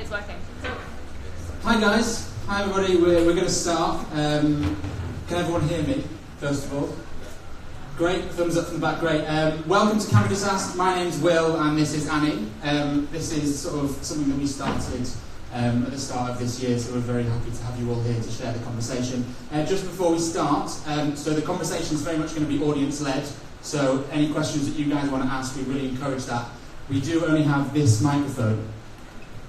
It's working. Hi guys, hi everybody, we're going to start. Can everyone hear me, first of all? Great, thumbs up from the back, great. Welcome to Can We Just Ask? My name's Will and this is Annie. This is sort of something that we started at the start of this year, so we're very happy to have you all here to share the conversation. Just before we start, so the conversation is very much going to be audience-led, so any questions that you guys want to ask, we really encourage that. We do only have this microphone,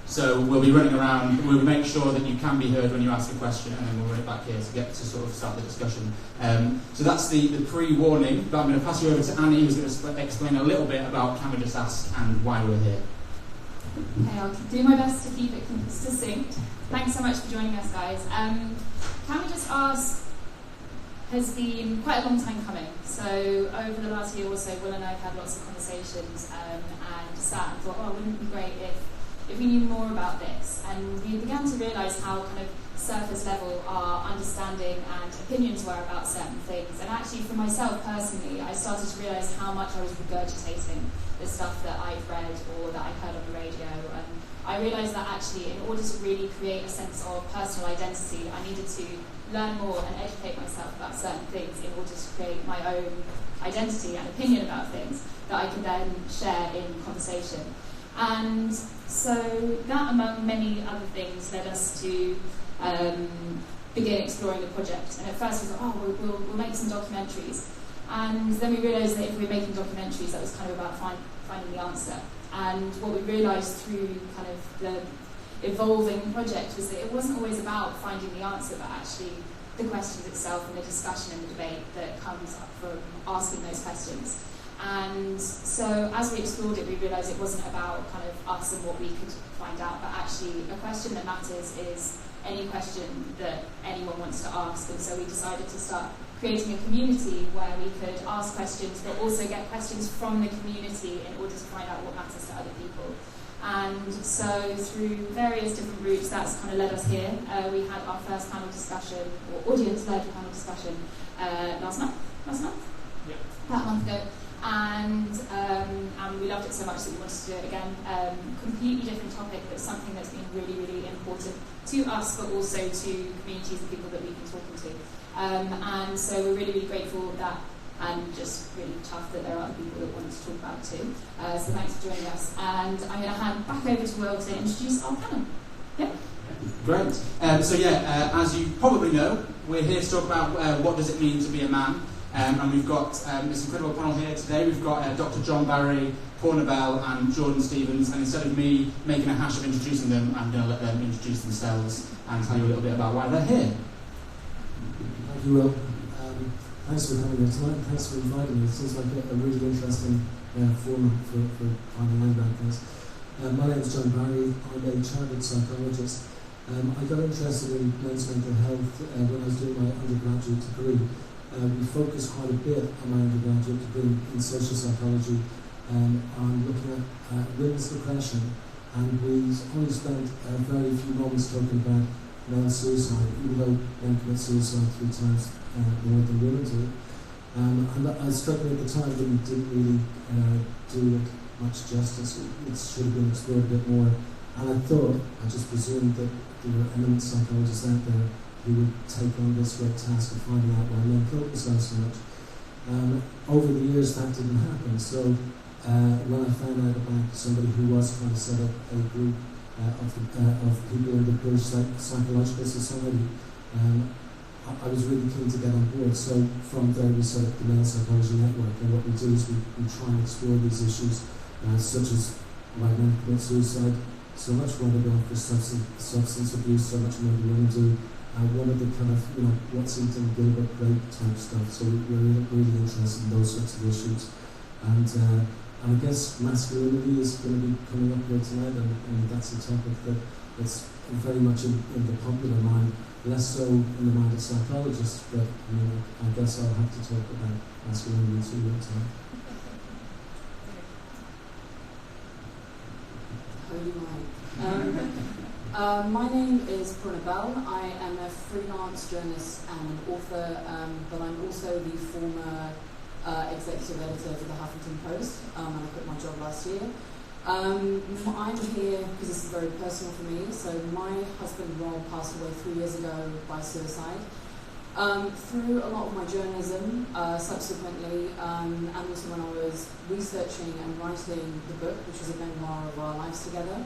so we'll be running around, we'll make sure that you can be heard when you ask a question, and then we'll run it back here to get to sort of start the discussion. So that's the pre-warning, but I'm going to pass you over to Annie, who's going to explain a little bit about Can We Just Ask and why we're here. Okay, I'll do my best to keep it succinct. Thanks so much for joining us, guys. Can We Just Ask has been quite a long time coming. So over the last year or so, Will and I have had lots of conversations and sat and thought, oh, wouldn't it be great if we knew more about this? And we began to realise how kind of surface level our understanding and opinions were about certain things. And actually, for myself personally, I started to realise how much I was regurgitating the stuff that I've read or that I heard on the radio. And I realised that actually, in order to really create a sense of personal identity, I needed to learn more and educate myself about certain things in order to create my own identity and opinion about things that I could then share in conversation. And so that, among many other things, led us to begin exploring the project. And at first we thought, oh, we'll make some documentaries. And then we realised that if we were making documentaries, that was kind of about finding the answer. And what we realised through kind of the evolving project was that it wasn't always about finding the answer, but actually the questions itself and the discussion and the debate that comes up from asking those questions. And so as we explored it, we realised it wasn't about kind of us and what we could find out, but actually a question that matters is any question that anyone wants to ask. And so we decided to start creating a community where we could ask questions, but also get questions from the community in order to find out what matters to other people. And so through various different routes, that's kind of led us here. We had our first panel discussion, or audience-led panel discussion, last month? Yeah. About a month ago. And we loved it so much that we wanted to do it again. Completely different topic, but something that's been really, really important to us, but also to communities and people that we've been talking to. And so we're really, really grateful that, and just really tough that there are other people that want to talk about it too. So thanks for joining us. And I'm going to hand back over to Will to introduce our panel. Yeah? Great. As you probably know, we're here to talk about what does it mean to be a man. And we've got this incredible panel here today. We've got Dr. John Barry, Poorna Bell and Jordan Stevens. And instead of me making a hash of introducing them, I'm going to let them introduce themselves and tell you a little bit about why they're here. Thank you, Will. Thanks for coming here tonight. Thanks for inviting me. It seems like a really interesting forum for finding out about things. My name is John Barry. I'm a chartered psychologist. I got interested in men's mental health when I was doing my undergraduate degree. We focused quite a bit on my undergraduate degree in social psychology on looking at women's depression, and we only spent very few moments talking about men's suicide, even though men commit suicide 3 times more than women do. And it struck me at the time that we didn't really do it much justice. It should have been explored a bit more. And I just presumed that there were eminent psychologists out there who would take on this great task of finding out why men kill themselves so much. Over the years that didn't happen, so when I found out about somebody who was trying to set up a group of people in the British Psychological Society, I was really keen to get on board. So from there we set up the Male Psychology Network, and what we do is we try and explore these issues such as why men commit suicide, so much more to go for substance abuse, so much more do women do. One of the kind of, what's eating Gilbert Grape type stuff. So we're really interested in those sorts of issues. And I guess masculinity is going to be coming up here tonight, and that's a topic that's very much in the popular mind, less so in the mind of psychologists, but I guess I'll have to talk about masculinity too tonight. Holy Mike. My name is Poorna Bell. I am a freelance journalist and an author, but I'm also the former executive editor for the Huffington Post, and I quit my job last year. I'm here because this is very personal for me. So my husband Rob passed away 3 years ago by suicide. Through a lot of my journalism, subsequently, and also when I was researching and writing the book, which was a memoir of our lives together,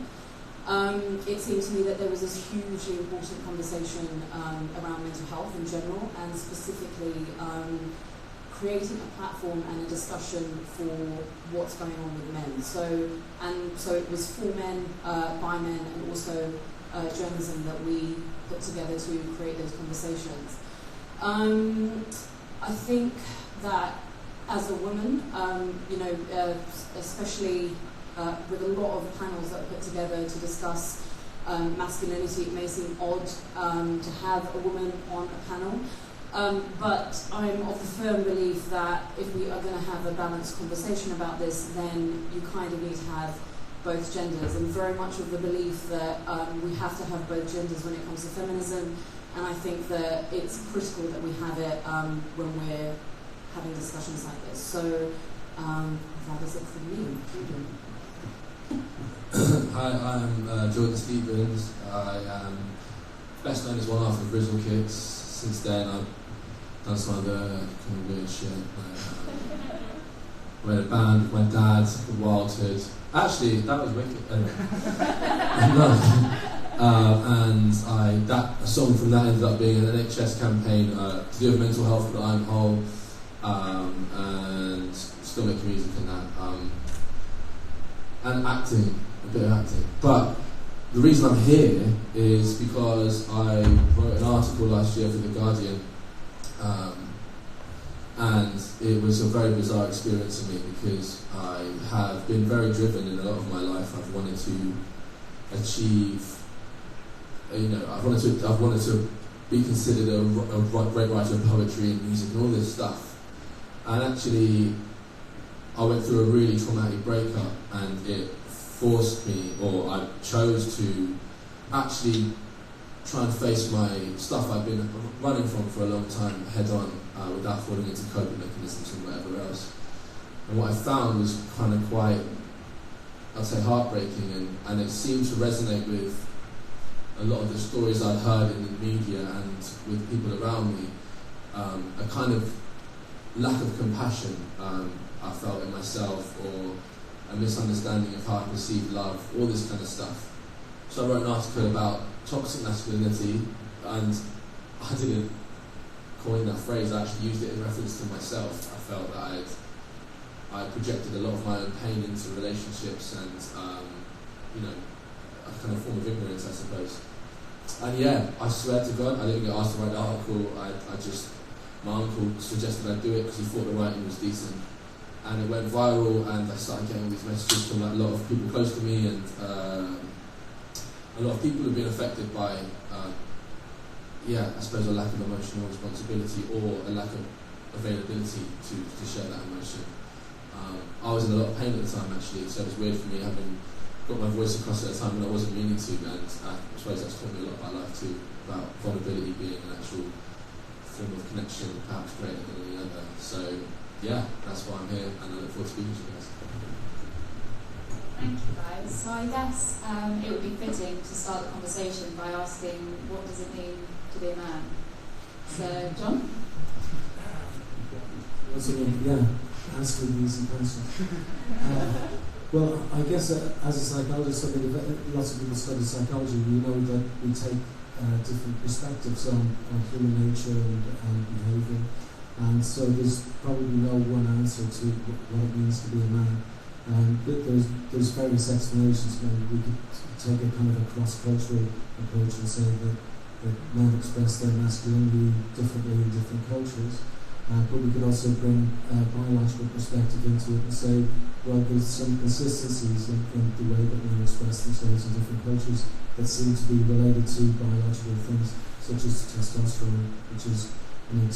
it seemed to me that there was this hugely important conversation around mental health in general, and specifically creating a platform and a discussion for what's going on with men. So it was for men, by men, and also journalism that we put together to create those conversations. I think that as a woman, especially with a lot of panels that are put together to discuss masculinity, it may seem odd to have a woman on a panel. But I'm of the firm belief that if we are going to have a balanced conversation about this, then you kind of need to have both genders. I'm very much of the belief that we have to have both genders when it comes to feminism, and I think that it's critical that we have it when we're having discussions like this. So that is it from me. Hi, I'm Jordan Stevens. I am best known as one half of Grizzle Kicks. Since then, I've done some other kind of weird shit. We had a band with my dad, the Wildhood. Actually, that was wicked. Anyway. And a song from that ended up being an NHS campaign to do with mental health, but I'm whole, and still making music in that, and acting, a bit of acting. But the reason I'm here is because I wrote an article last year for The Guardian, and it was a very bizarre experience for me because I have been very driven in a lot of my life. I've wanted to achieve, I've wanted to be considered a great writer of poetry and music and all this stuff. And actually, I went through a really traumatic breakup, and it forced me, or I chose to actually try and face my stuff I've been running from for a long time head on, without falling into coping mechanisms and whatever else. And what I found was kind of quite, I'd say, heartbreaking, and it seemed to resonate with a lot of the stories I'd heard in the media and with people around me, a kind of lack of compassion I felt in myself, or a misunderstanding of how I perceived love, all this kind of stuff. So I wrote an article about toxic masculinity, and I didn't coin that phrase, I actually used it in reference to myself. I felt that I projected a lot of my own pain into relationships and, a kind of form of ignorance, I suppose. And yeah, I swear to God, I didn't get asked to write the article, my uncle suggested I do it because he thought the writing was decent. And it went viral, and I started getting all these messages from a lot of people close to me, and a lot of people have been affected by, I suppose, a lack of emotional responsibility or a lack of availability to share that emotion. I was in a lot of pain at the time, actually, so it was weird for me having got my voice across at a time when I wasn't meaning to, and I suppose that's taught me a lot about life too, about vulnerability being an actual form of connection, perhaps greater than any other. So yeah, that's why I'm here, and I look forward to speaking to you guys. Thank you, guys. So I guess it would be fitting to start the conversation by asking, what does it mean to be a man? So, John? Answer the easy question. Well, I guess as a psychologist, lots of people study psychology. We know that we take different perspectives on human nature and behaviour, and so there's probably no one answer to what it means to be a man. There's various explanations. Maybe we could take a kind of a cross-cultural approach and say that men express their masculinity differently in different cultures. But we could also bring a biological perspective into it and say, well, there's some consistencies in the way that men express themselves in different cultures that seem to be related to biological things, such as testosterone, which is,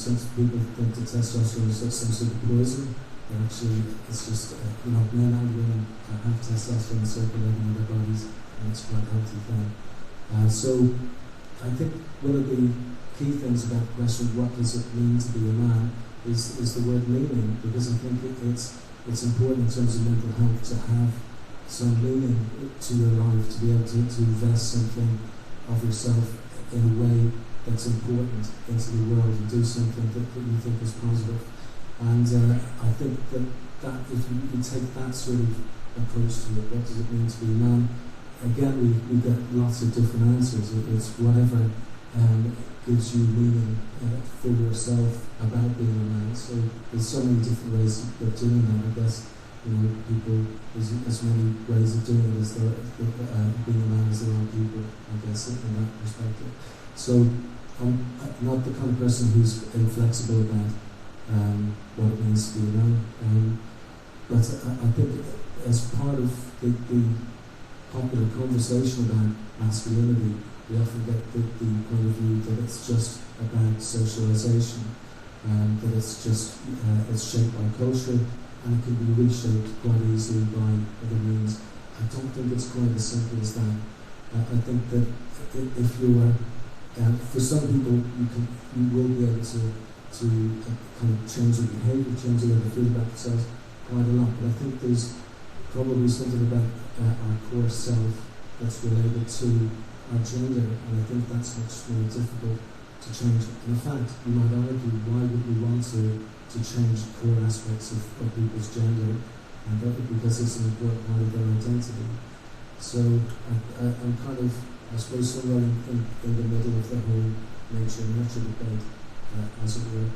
some people think that testosterone is like some sort of poison, but actually it's just, men and women have testosterone circulating in their bodies, and it's quite a healthy thing. So I think one of the key things about the question, what does it mean to be a man, is the word meaning, because I think it's important in terms of mental health to have some meaning to your life, to be able to invest something of yourself in a way that's important into the world and do something that you think is positive. And I think that if you take that sort of approach to it, what does it mean to be a man? Again, we get lots of different answers. It's whatever gives you meaning for yourself about being a man. So there's so many different ways of doing that. I guess people, there's as many ways of doing it as there being a man as there are people. I guess in that perspective. So I'm not the kind of person who's inflexible about what it means to be a man. But I think as part of the popular conversation about masculinity, we often get the point of view that it's just about socialization, that it's just it's shaped by culture and it can be reshaped quite easily by other means. I don't think it's quite as simple as that. I think that if you are, for some people, you will be able to kind of change your behaviour, change the way they feel about themselves quite a lot. But I think there's probably something about our core self that's related to our gender, and I think that's much more difficult to change. And in fact, you might argue, why would we want to change core aspects of people's gender? And because it's an important part of their identity. So I'm kind of, I suppose, somewhere in the middle of the whole nature and nurture debate, as it were.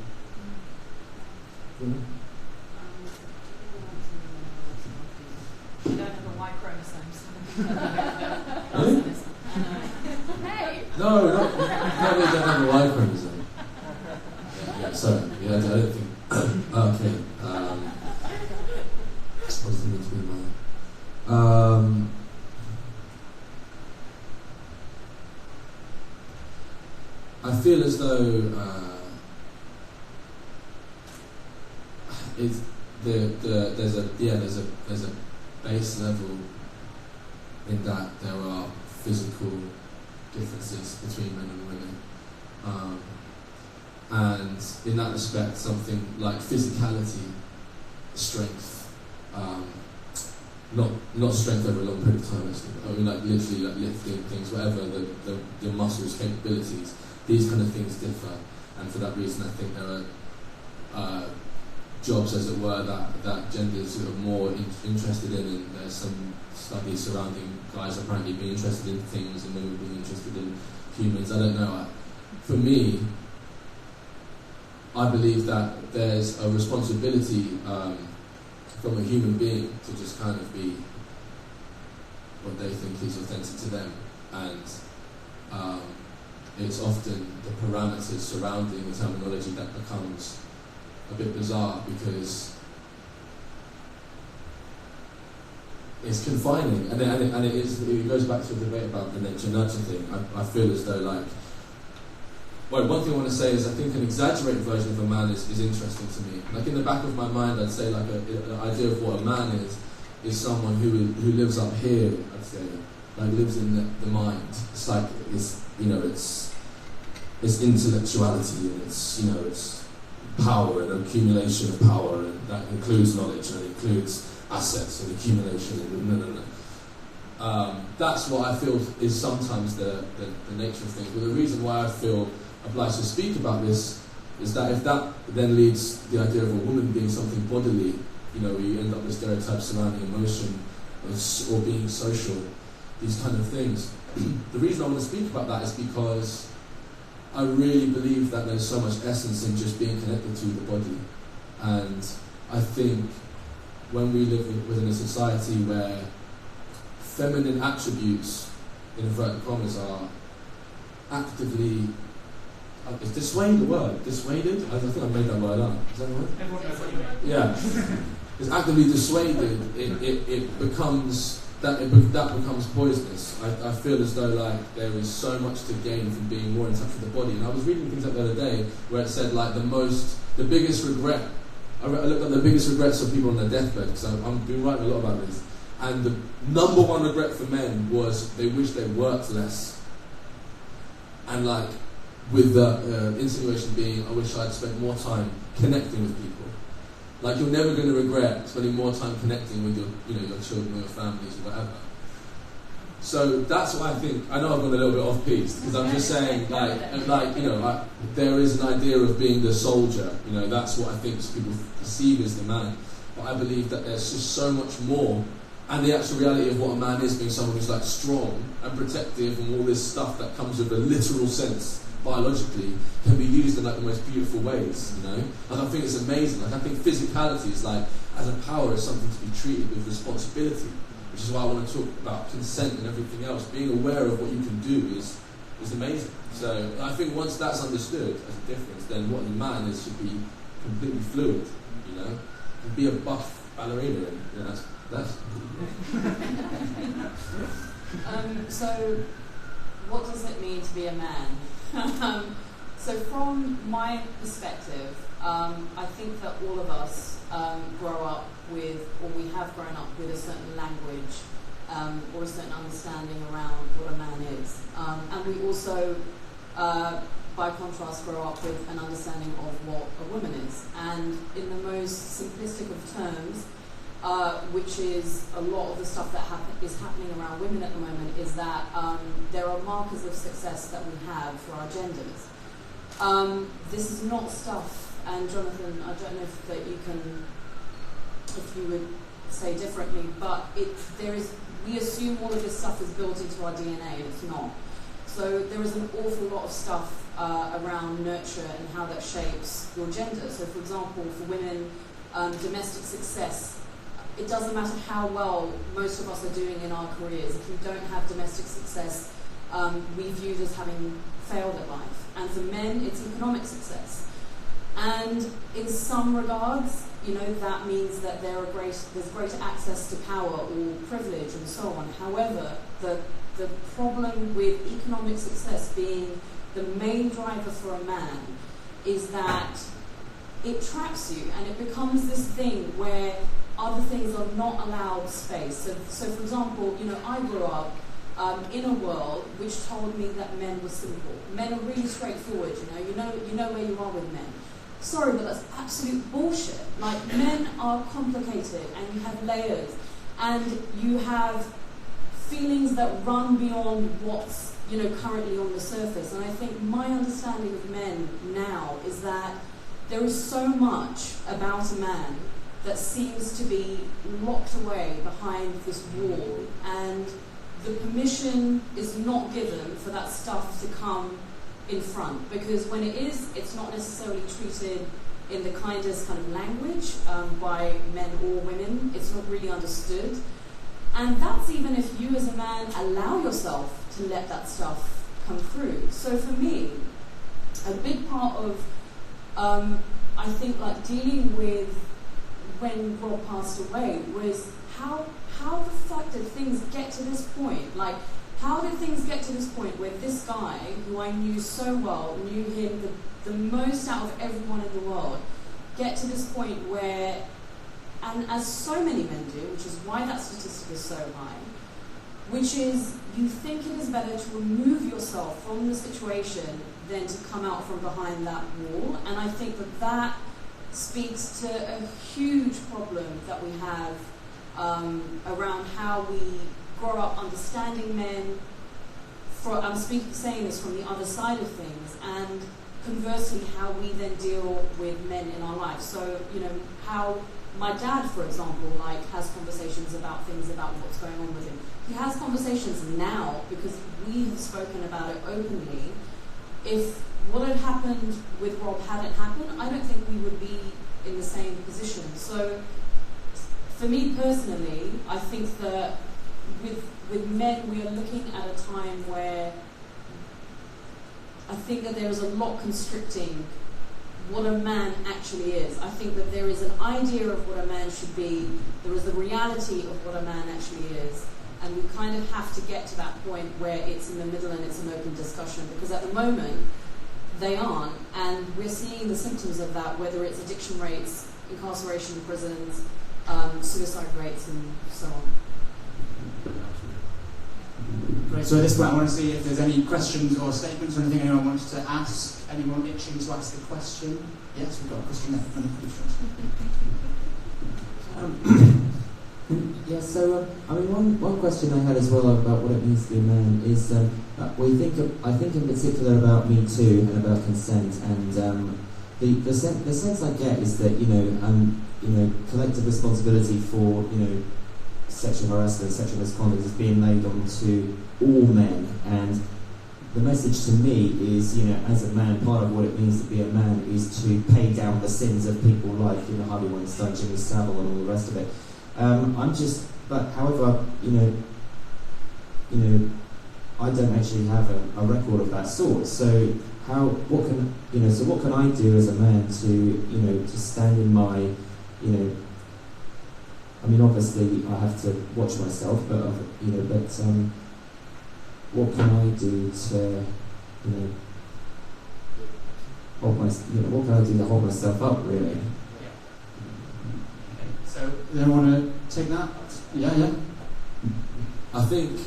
I don't have a Y chromosome. Really? Hey! No, not probably don't have a Y chromosome. Yeah, sorry. Yeah, I don't think. Okay. What's the mean to be mine? I feel as though there's a base level in that there are physical differences between men and women, and in that respect, something like physicality, strength, not strength over a long period of time. I mean, like literally, like lifting things, whatever the muscles, capabilities. These kind of things differ, and for that reason, I think there are jobs, as it were, that genders are more interested in, and there's some studies surrounding guys apparently being interested in things and women being interested in humans. I don't know. For me, I believe that there's a responsibility from a human being to just kind of be what they think is authentic to them, and it's often the parameters surrounding the terminology that becomes a bit bizarre, because it's confining, and it goes back to the debate about the nature-nurture thing. I feel as though, like, well, one thing I want to say is I think an exaggerated version of a man is interesting to me. Like, in the back of my mind, I'd say, like, an idea of what a man is someone who lives up here, I'd say, like, lives in the mind. It's like, it's intellectuality, and it's power and accumulation of power, and that includes knowledge, and it includes assets and accumulation, and that's what I feel is sometimes the nature of things. But the reason why I feel obliged to speak about this is that if that then leads the idea of a woman being something bodily, we end up with stereotypes surrounding emotion or being social, these kind of things. The reason I want to speak about that is because I really believe that there's so much essence in just being connected to the body. And I think when we live within a society where feminine attributes, in inverted commas, are actively... is dissuade the word? Dissuaded? I think I made that word up. Is that the word? Everyone knows what you mean. Yeah. It's actively dissuaded. It becomes... That becomes poisonous. I feel as though, like, there is so much to gain from being more in touch with the body. And I was reading things up the other day where it said, like, the biggest regret. I looked at the biggest regrets of people on their deathbed, because I've been writing a lot about this. And the number one regret for men was they wish they worked less. And, like, with the insinuation being, I wish I'd spent more time connecting with people. Like, you're never going to regret spending more time connecting with your children or your families or whatever. So that's what I think. I know I've gone a little bit off piece because I'm just saying, there is an idea of being the soldier. That's what I think people perceive as the man. But I believe that there's just so much more, and the actual reality of what a man is, being someone who's like strong and protective and all this stuff that comes with a literal sense biologically, can be used in like the most beautiful ways. And I think it's amazing. Like, I think physicality is like, as a power, is something to be treated with responsibility. Which is why I want to talk about consent and everything else. Being aware of what you can do is amazing. So I think once that's understood as a difference, then what the man is should be completely fluid. And be a buff ballerina. And, that's. So, what does it mean to be a man? So from my perspective, I think that all of us grow up with, or we have grown up with, a certain language or a certain understanding around what a man is. And we also, by contrast, grow up with an understanding of what a woman is. And in the most simplistic of terms, which is a lot of the stuff that is happening around women at the moment, is that there are markers of success that we have for our genders. This is not stuff, and Jonathan, I don't know if you would say differently, but we assume all of this stuff is built into our DNA, and it's not. So there is an awful lot of stuff around nurture and how that shapes your gender. So for example, for women, domestic success, it doesn't matter how well most of us are doing in our careers. If you don't have domestic success, we viewed as having failed at life. And for men, it's economic success. And in some regards, that means that there's greater access to power or privilege and so on. However, the problem with economic success being the main driver for a man is that it traps you, and it becomes this thing where other things are not allowed space. So for example, I grew up in a world which told me that men were simple. Men are really straightforward, you know where you are with men. Sorry, but that's absolute bullshit. Like, men are complicated, and you have layers, and you have feelings that run beyond what's currently on the surface. And I think my understanding of men now is that there is so much about a man that seems to be locked away behind this wall, and the permission is not given for that stuff to come in front, because when it is, it's not necessarily treated in the kindest kind of language by men or women. It's not really understood, and that's even if you as a man allow yourself to let that stuff come through. So for me, a big part of I think like dealing with when Rob passed away was how the fuck did things get to this point? Like, how did things get to this point where this guy, who I knew so well, knew him the most out of everyone in the world, get to this point where, and as so many men do, which is why that statistic is so high, which is you think it is better to remove yourself from the situation than to come out from behind that wall. And I think that speaks to a huge problem that we have around how we grow up understanding men. I'm saying this from the other side of things, and conversely, how we then deal with men in our lives. So, how my dad, for example, has conversations about things about what's going on with him. He has conversations now because we have spoken about it openly. If what had happened with Rob hadn't happened, I don't think we would be in the same position. So, for me personally, I think that with men, we are looking at a time where I think that there is a lot constricting what a man actually is. I think that there is an idea of what a man should be, there is the reality of what a man actually is, and we kind of have to get to that point where it's in the middle and it's an open discussion, because at the moment, they aren't, and we're seeing the symptoms of that, whether it's addiction rates, incarceration in prisons, suicide rates, and so on. Great. Great. So at this point, I want to see if there's any questions or statements or anything anyone wants to ask. Anyone itching to ask a question? Yes, we've got a question there. Yeah, so I mean, one question I had as well about what it means to be a man is I think in particular about Me Too and about consent, and the sense I get is that collective responsibility for sexual harassment, sexual misconduct is being laid onto all men, and the message to me is, as a man, part of what it means to be a man is to pay down the sins of people like Harvey Weinstein, Jimmy Savile, and all the rest of it. However, I don't actually have a record of that sort. So what can I do as a man to stand in my, I mean, obviously I have to watch myself, but what can I do to, what can I do to hold myself up, really? So, does anyone want to take that? Yeah. I think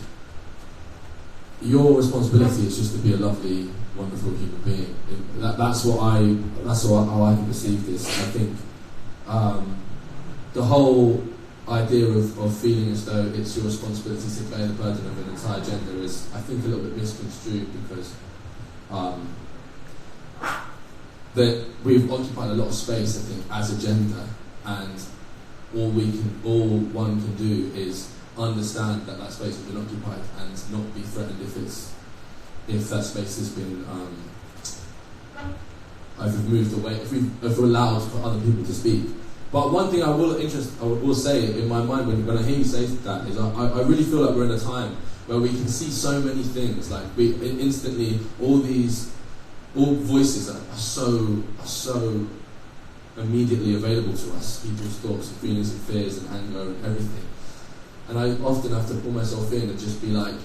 your responsibility is just to be a lovely, wonderful human being. That's how I can perceive this. I think the whole idea of feeling as though it's your responsibility to bear the burden of an entire gender is, I think, a little bit misconstrued, because that we've occupied a lot of space, I think, as a gender, and all one can do is understand that space has been occupied and not be threatened if that space has been if we've moved away, if we're allowed for other people to speak. But one thing I will say in my mind when I hear you say that is I really feel like we're in a time where we can see so many things, like we instantly all voices are so immediately available to us, people's thoughts and feelings and fears and anger and everything. And I often have to pull myself in and just be like,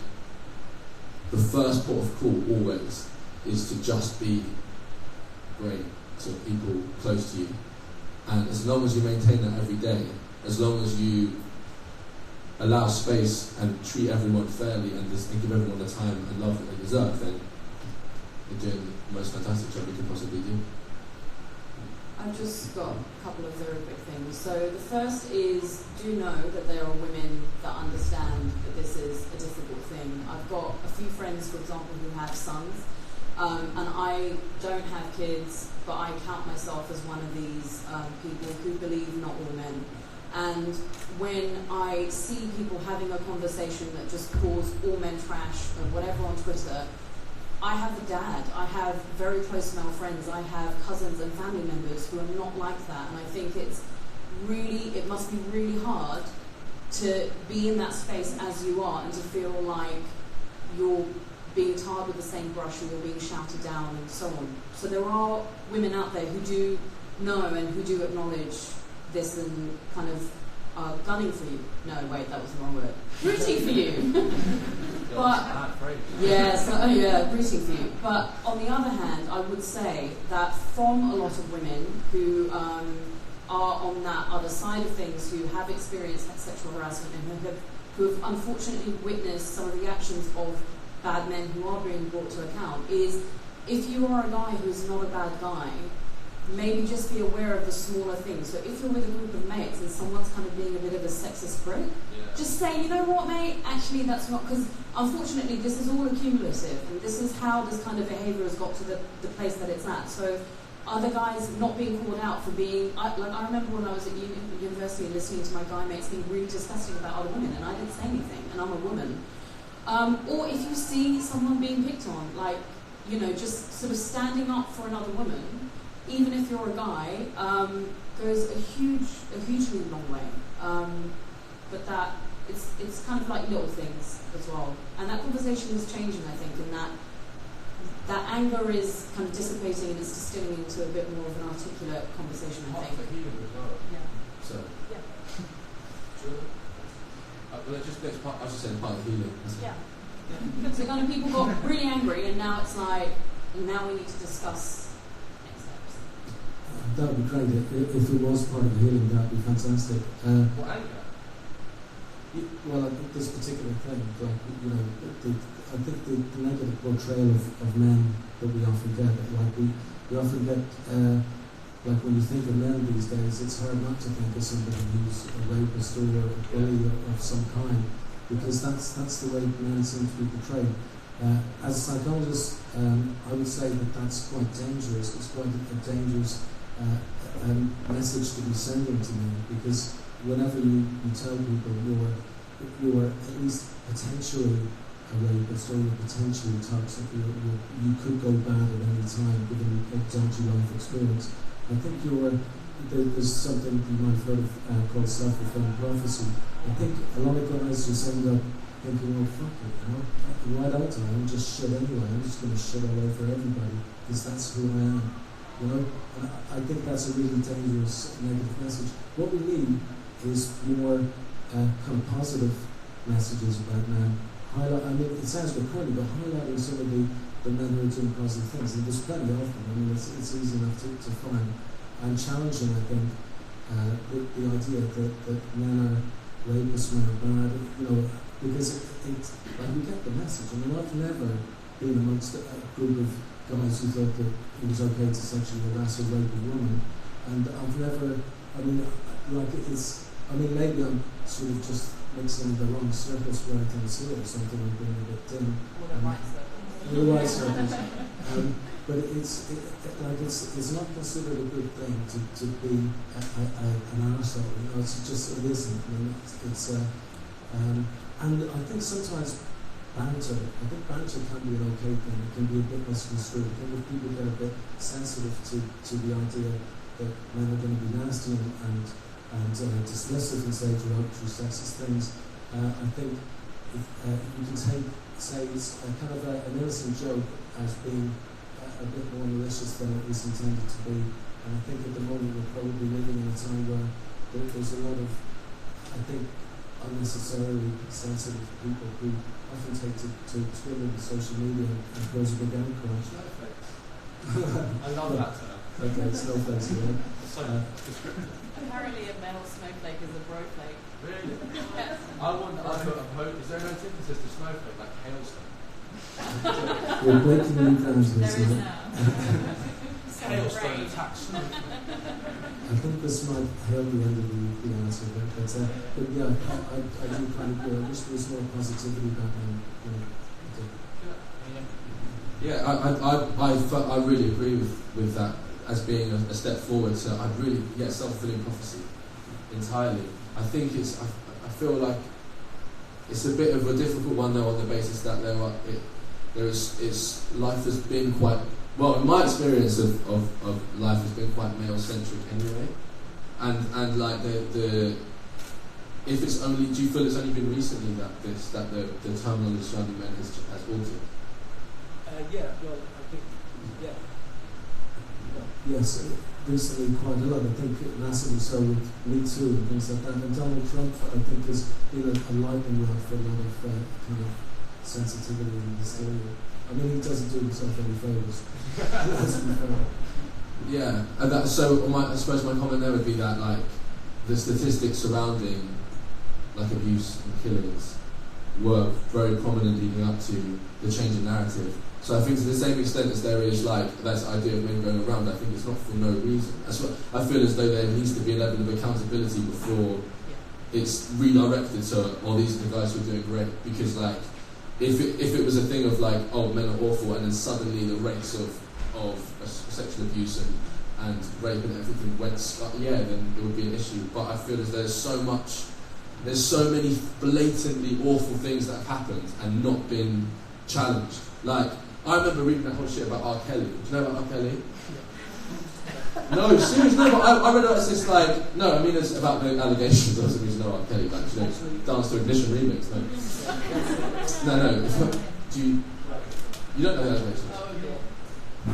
the first port of call always is to just be great to people close to you. And as long as you maintain that every day, as long as you allow space and treat everyone fairly and give everyone the time and love that they deserve, then you're doing the most fantastic job you can possibly do. I've just got a couple of very quick things. So the first is, do know that there are women that understand that this is a difficult thing. I've got a few friends, for example, who have sons, and I don't have kids, but I count myself as one of these people who believe not all men. And when I see people having a conversation that just calls all men trash or whatever on Twitter, I have a dad, I have very close male friends, I have cousins and family members who are not like that, and I think it must be really hard to be in that space as you are and to feel like you're being tarred with the same brush or you're being shouted down and so on. So there are women out there who do know and who do acknowledge this and kind of gunning for you. No, wait, that was the wrong word. Rooting for you. But rooting for you. But on the other hand, I would say that from a lot of women who are on that other side of things, who have experienced sexual harassment and who have unfortunately witnessed some of the actions of bad men who are being brought to account, is if you are a guy who's not a bad guy, maybe just be aware of the smaller things. So if you're with a group of mates and someone's kind of being a bit of a sexist prick, just say, you know what, mate, actually that's not, because unfortunately this is all accumulative, and this is how this kind of behaviour has got to the place that it's at. So other guys not being called out for being, I remember when I was at university listening to my guy mates being really disgusting about other women, and I didn't say anything, and I'm a woman. Or if you see someone being picked on, just sort of standing up for another woman, even if you're a guy, goes a hugely long way. But that it's kind of like little things as well. And that conversation is changing, I think, and that anger is kind of dissipating and it's distilling into a bit more of an articulate conversation, I think. Yeah. So. Yeah. Sure. Well, I was just saying part of healing. Yeah. So kind of people got really angry, and now it's like, now we need to discuss next steps. That would be great. If it was part of the healing, that would be fantastic. What anger? Well, this particular thing, I think the negative portrayal of men that we often get, like we often get, like when you think of men these days, it's hard not to think of somebody who's a rapist or a bully of some kind, because that's the way men seem to be portrayed. As a psychologist, I would say that that's quite dangerous. It's quite a dangerous message to be sending to men, because whenever you tell people you're at least potentially a rapist or you're potentially toxic, you could go bad at any time given a dodgy life experience. I think there's something you might have heard of called self-fulfilling prophecy. I think a lot of guys just end up thinking, well, fuck it, why don't I? I'm just shit anyway. I'm just going to shit all over everybody because that's who I am. And I think that's a really dangerous negative message. What we need is more kind of positive messages about men. It sounds a bit corny, but highlighting some of the men who are doing positive things. And there's plenty of them. It's easy enough to find. And challenging, I think, the idea that men are rapists, men are bad, because we get the message. I've never been amongst a group of guys who thought that it was okay to sexually harass or rape a woman, and I've never, maybe I'm sort of just mixing the wrong circles where I can see it or something and being a bit dim. The right circles. But it's not considered a good thing to be an arsehole. It isn't. And I think sometimes banter can be an okay thing. It can be a bit misconstrued. I think if people get a bit sensitive to the idea that men are going to be nasty and dismissive and say derogatory sexist things, I think you can say it's a kind of an innocent joke as being a bit more malicious than it was intended to be. And I think at the moment we're probably living in a time where there's a lot of, I think, unnecessarily sensitive people who often take to Twitter and social media and cause a big outcry. I love that term. Okay, snowflakes again. Apparently a male snowflake is a broflake. Really? Yes. Is there an antithesis to snowflake, like hailstone? We're breaking new ground here. There is now. Hailstone attacks snow. I think this might help the end of the answer, but yeah, I do kind of wish there was more positivity about them. I really agree with that as being a step forward. So I really self-fulfilling prophecy entirely. I think I feel like it's a bit of a difficult one though, on the basis that life has been quite. Well, in my experience of life has been quite male-centric anyway, and like if it's only, do you feel it's only been recently that the terminology surrounding men has altered? I think, Yes, recently quite a lot. I think massively so with Me Too and things like that. And Donald Trump, I think, has been a lightning rod for a lot of kind of sensitivity and hysteria. I mean, he doesn't do himself any favours. Yeah, and I suppose my comment there would be that like the statistics surrounding like abuse and killings were very prominent leading up to the change in narrative. So I think to the same extent as there is like that idea of men going around, I think it's not for no reason. That's what I feel, as though there needs to be a level of accountability before it's redirected to, these are the guys who are doing great. Because like if it was a thing of like, men are awful, and then suddenly the rates of sexual abuse and rape and everything went, then it would be an issue. But I feel as there's so many blatantly awful things that have happened and not been challenged. Like, I remember reading that whole shit about R. Kelly. Do you know about R. Kelly? No, seriously, no, but I read it as this like, no, I mean it's about the allegations. I doesn't mean to know R. Kelly, like, Dance to Ignition remix, no. No. You don't know the allegations?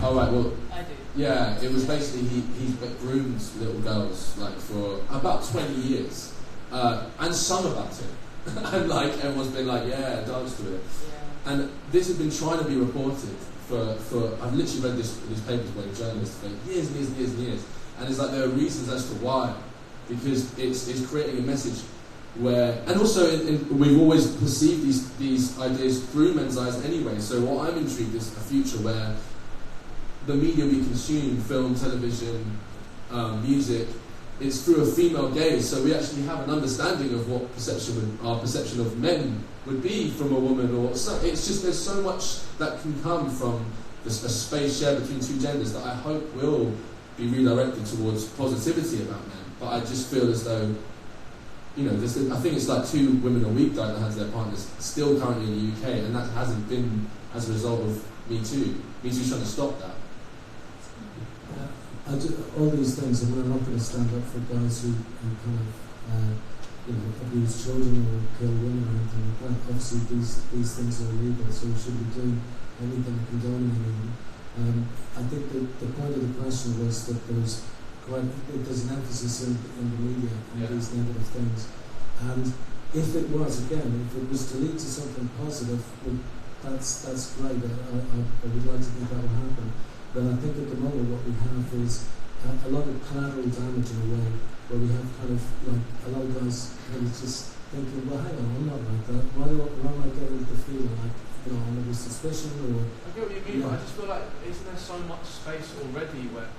Oh, right, well, I do. Yeah, it was basically he groomed little girls like for about 20 years and sung about it. And like everyone's been like, yeah, dance to it. Yeah. And this has been trying to be reported for I've literally read these papers by journalists for years and years and years and years. And it's like there are reasons as to why. Because it's creating a message. and also we've always perceived these ideas through men's eyes anyway. So what I'm intrigued is a future where the media we consume, film, television, music, it's through a female gaze. So we actually have an understanding of what our perception of men would be from a woman. It's just there's so much that can come from a space shared between two genders that I hope will be redirected towards positivity about men. But I just feel as though, I think it's like 2 women a week die that had their partners still currently in the UK, and that hasn't been as a result of Me Too. Me Too's trying to stop that. All these things, and we're not going to stand up for guys who kind of, abuse children or kill women or anything like that. Obviously, these things are illegal, so we shouldn't be doing anything condoning anything. I think the point of the question was that there's an emphasis in the media on these negative things, and if it was to lead to something positive, well, that's great. I would like to think that will happen. But I think at the moment what we have is a lot of collateral damage in a way, where we have kind of like a lot of guys kind of just thinking, well, hang on, I'm not like that. Why am I getting the feeling like, I'm under suspicion or... I get what you mean, but I just feel like, isn't there so much space already where...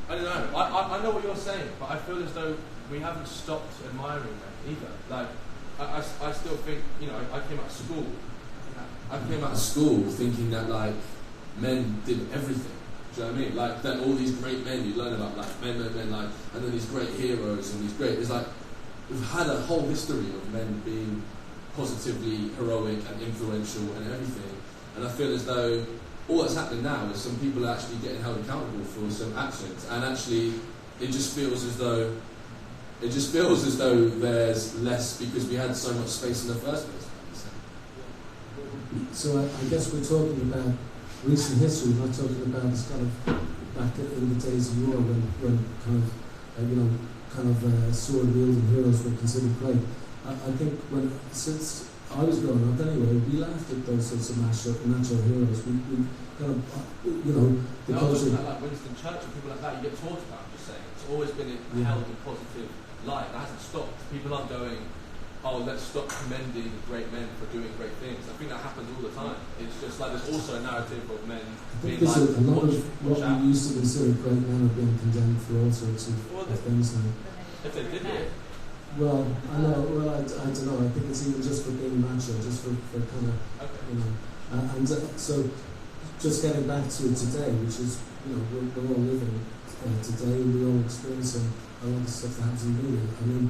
I don't know, I know what you're saying, but I feel as though we haven't stopped admiring men either. Like, I still think, I came out of school. I came out of school thinking that, like, men did everything. Do you know what I mean? Like, that all these great men you learn about, like, men, like, and then these great heroes and these great... It's like, we've had a whole history of men being positively heroic and influential and everything. And I feel as though all that's happening now is some people are actually getting held accountable for some actions. And actually, it just feels as though there's less because we had so much space in the first place. So I guess we're talking about recent history, not talking about this kind of back in the days of war when sword wielding heroes were considered great. I think since I was growing up anyway, we laughed at those sorts of macho heroes. We kind of, the culture. Like Winston Churchill, people like that, you get taught about. I'm just saying, it's always been held in positive light. That hasn't stopped. People aren't going, oh, let's stop commending great men for doing great things. I think that happens all the time. It's just like there's also a narrative of men being like, a lot of what we used to consider great men are being condemned for all sorts of things now. If they did it. Well, I know. Well, I don't know. I think it's even just for being macho, just for kind of, and so just getting back to today, which is, we're all living today, and we're all experiencing a lot of stuff that happens in the media. I mean,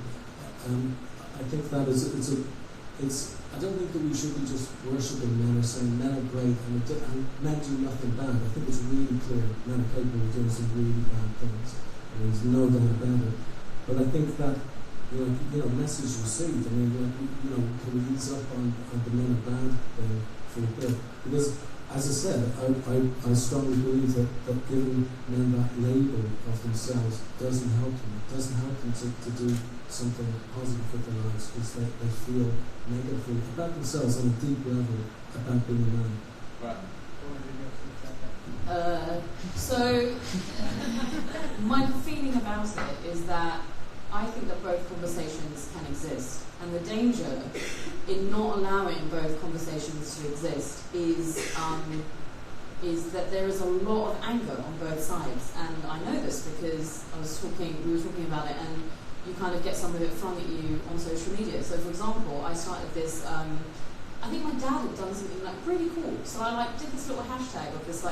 I think that it's. I don't think that we should be just worshipping men or saying men are great and men do nothing bad. I think it's really clear men are capable of doing some really bad things. And there's no doubt about it. But I think that message received. I mean, can we ease up on the men are bad thing for a bit? Because, as I said, I strongly believe that giving men that label of themselves doesn't help them. It doesn't help them to do something positive with their lives because they feel negatively about themselves on a deep level about being a man. Right. So, my feeling about it is that I think that both conversations can exist, and the danger in not allowing both conversations to exist is that there is a lot of anger on both sides, and I know this because we were talking about it, and you kind of get some of it thrown at you on social media. So, for example, I started this. I think my dad had done something like really cool, so I did this little hashtag of this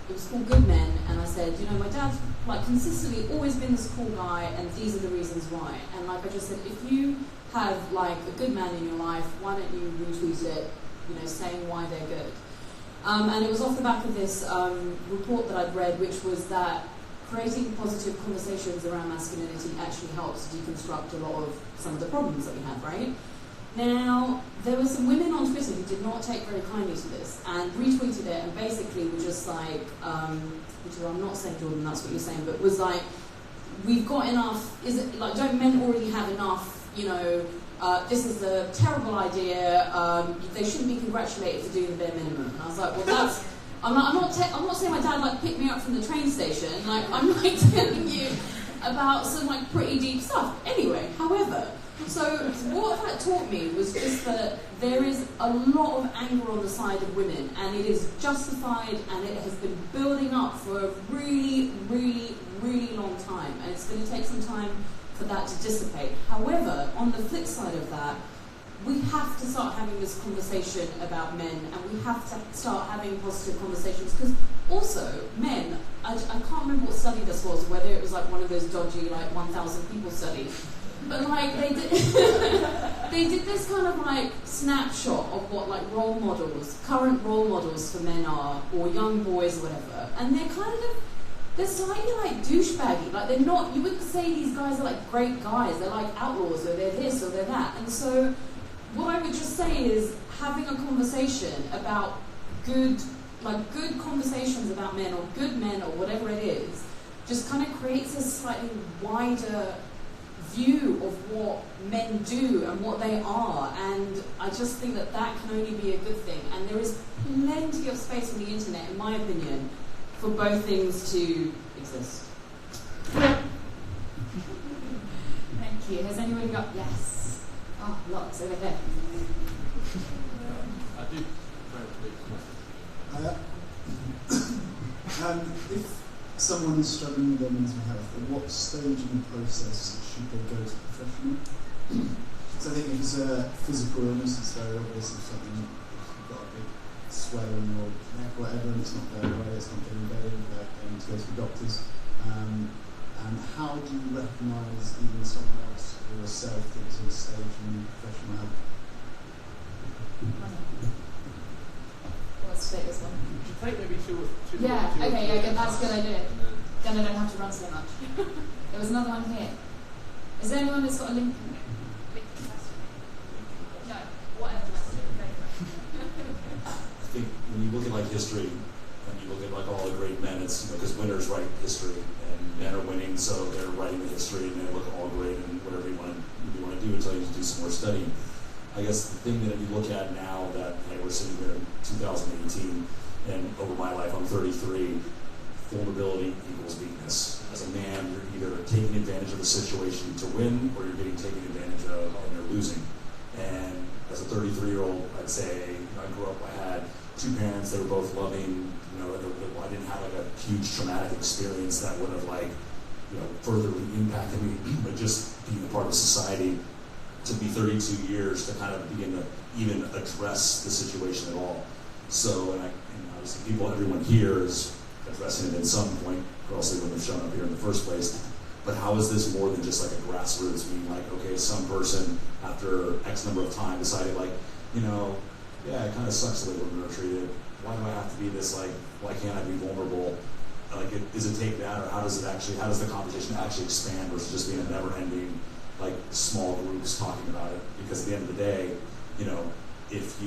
it was called Good Men, and I said, my dad's consistently always been this cool guy, and these are the reasons why. And I just said, if you have a good man in your life, why don't you retweet it, saying why they're good. And it was off the back of this report that I'd read, which was that creating positive conversations around masculinity actually helps deconstruct a lot of some of the problems that we have, right? Now, there were some women on Twitter who did not take very kindly to this and retweeted it and basically were just which I'm not saying, Jordan, that's what you're saying, but was we've got enough, don't men already have enough, this is a terrible idea, they shouldn't be congratulated for doing the bare minimum. And I was like, well, that's, I'm not saying my dad picked me up from the train station, I'm telling you about some pretty deep stuff. Anyway, however, So what that taught me was just that there is a lot of anger on the side of women, and it is justified, and it has been building up for a really, really, really long time, and it's going to take some time for that to dissipate. However, on the flip side of that, we have to start having this conversation about men, and we have to start having positive conversations, because also men, I can't remember what study this was, whether it was like one of those dodgy like 1,000 people studies, but like they did they did this kind of like snapshot of what like current role models for men are, or young boys or whatever, and they're slightly like douchebaggy. Like they're not, you wouldn't say these guys are like great guys, they're like outlaws, or they're this or they're that. And so what I would just say is having a conversation about good conversations about men, or good men, or whatever it is, just kind of creates a slightly wider view of what men do and what they are, and I just think that can only be a good thing, and there is plenty of space on the internet, in my opinion, for both things to exist. Thank you. Has anyone got yes? Oh, lots over here. I do. If someone's struggling with their mental health, at what stage in the process should they go to a professional? So I think if it's a physical illness, it's very obvious. If you've got a big swell on your neck or whatever, and it's not going away, it's not getting better, they need to go to the doctors. And how do you recognise even someone else or yourself that is at a stage in professional help? Let's take this one. You should take maybe two. That's a good idea. Then I don't have to run so much. There was another one here. Is there anyone that's got a link? No, whatever. I think when you look at like history, and you look at like all the great men, it's because winners write history, and men are winning, so they're writing the history, and they look all great, and whatever you want to do until you do some more studying. I guess the thing that you look at now that we're sitting here in 2018, and over my life, I'm 33, vulnerability equals weakness. As a man, you're either taking advantage of the situation to win, or you're getting taken advantage of and you're losing. And as a 33-year-old, I'd say I grew up, I had two parents, they were both loving, I didn't have like a huge traumatic experience that would have furtherly impacted me, but just being a part of society, to be 32 years to kind of begin to even address the situation at all. So, and obviously everyone here is addressing it at some point, or else they wouldn't have shown up here in the first place. But how is this more than just like a grassroots, meaning like, okay, some person after X number of time decided yeah, it kind of sucks the way women are treated. Why do I have to be this, why can't I be vulnerable? Does it take that, or how does the conversation actually expand versus just being a never-ending, small groups talking about it? Because at the end of the day, if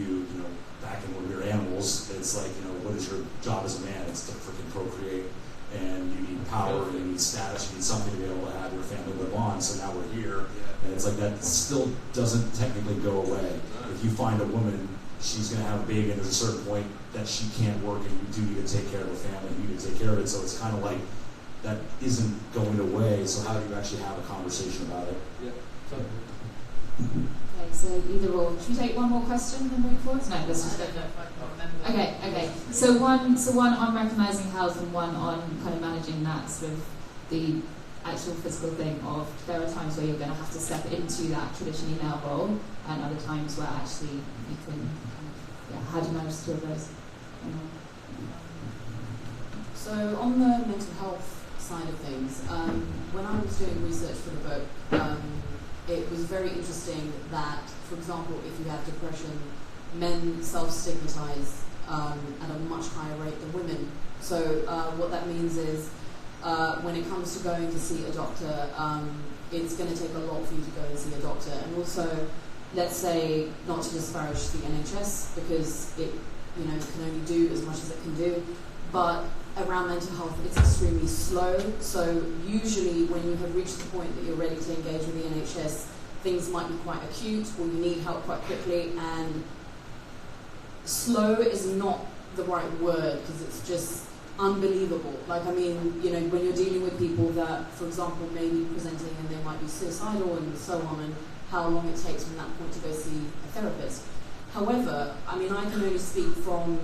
back in when we were animals, it's what is your job as a man? It's to freaking procreate, and you need power, and you need status, you need something to be able to have your family live on. So now we're here, and it's that still doesn't technically go away. If you find a woman, she's going to have a baby, and there's a certain point that she can't work, and you do need to take care of a family, you need to take care of it. So it's kind of that isn't going away. So how do you actually have a conversation about it? Yeah. Okay, so either or. Should we take one more question and then move forward? No, let's just I don't know if I can remember. Okay. So one on recognising health, and one on kind of managing that sort of the actual physical thing of there are times where you're going to have to step into that traditionally male role, and other times where actually you can. How do you manage the two of those? So on the mental health side of things, when I was doing research for the book, it was very interesting that, for example, if you have depression, men self-stigmatize at a much higher rate than women. So what that means is when it comes to going to see a doctor, it's going to take a lot for you to go and see a doctor. And also, let's say, not to disparage the NHS, because it can only do as much as it can do, but around mental health, it's extremely slow. So usually when you have reached the point that you're ready to engage with the NHS, things might be quite acute, or you need help quite quickly, and slow is not the right word, because it's just unbelievable. When you're dealing with people that, for example, may be presenting and they might be suicidal and so on, and how long it takes from that point to go see a therapist. However, I mean, I can only speak from,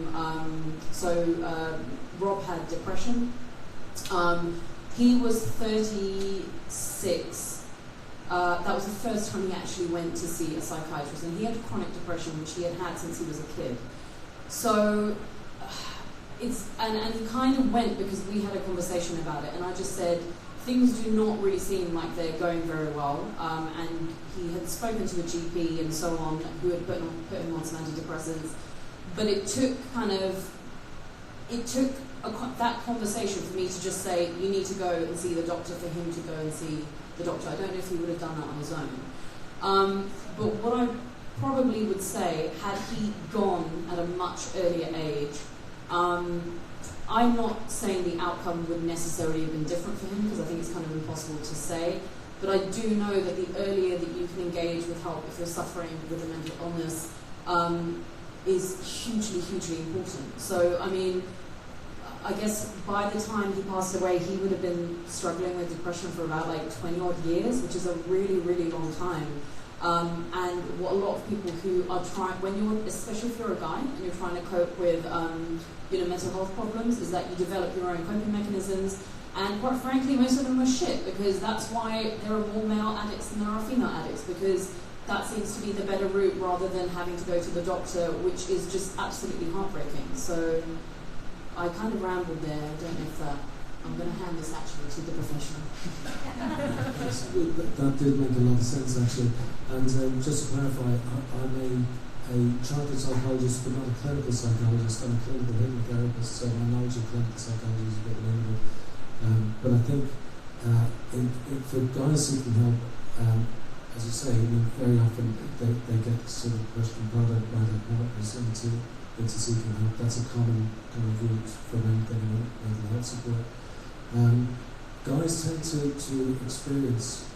Rob had depression. He was 36. That was the first time he actually went to see a psychiatrist, and he had chronic depression, which he had had since he was a kid. So, and he kind of went because we had a conversation about it, and I just said, things do not really seem like they're going very well, and he had spoken to a GP and so on, who had put him on some antidepressants, but it took that conversation for me to just say, you need to go and see the doctor, for him to go and see the doctor. I don't know if he would have done that on his own. But what I probably would say, had he gone at a much earlier age, I'm not saying the outcome would necessarily have been different for him, because I think it's kind of impossible to say, but I do know that the earlier that you can engage with help if you're suffering with a mental illness is hugely, hugely important. So, I mean, I guess by the time he passed away, he would have been struggling with depression for about 20 odd years, which is a really, really long time. And what a lot of people who are trying, especially if you're a guy and you're trying to cope with mental health problems, is that you develop your own coping mechanisms, and quite frankly, most of them are shit, because that's why there are more male addicts than there are female addicts, because that seems to be the better route rather than having to go to the doctor, which is just absolutely heartbreaking. So I kind of rambled there. I don't know if I'm going to hand this actually to the professional. That did make a lot of sense, actually. And just to clarify, I'm a chartered psychologist, but not a clinical psychologist. I'm a clinical hypnotherapist, so my knowledge of clinical psychology is a bit limited. But I think for guys seeking help, as you say, very often they get sort of questioned by their partners into seeking help. That's a common kind of route for men getting mental health support. Guys tend to experience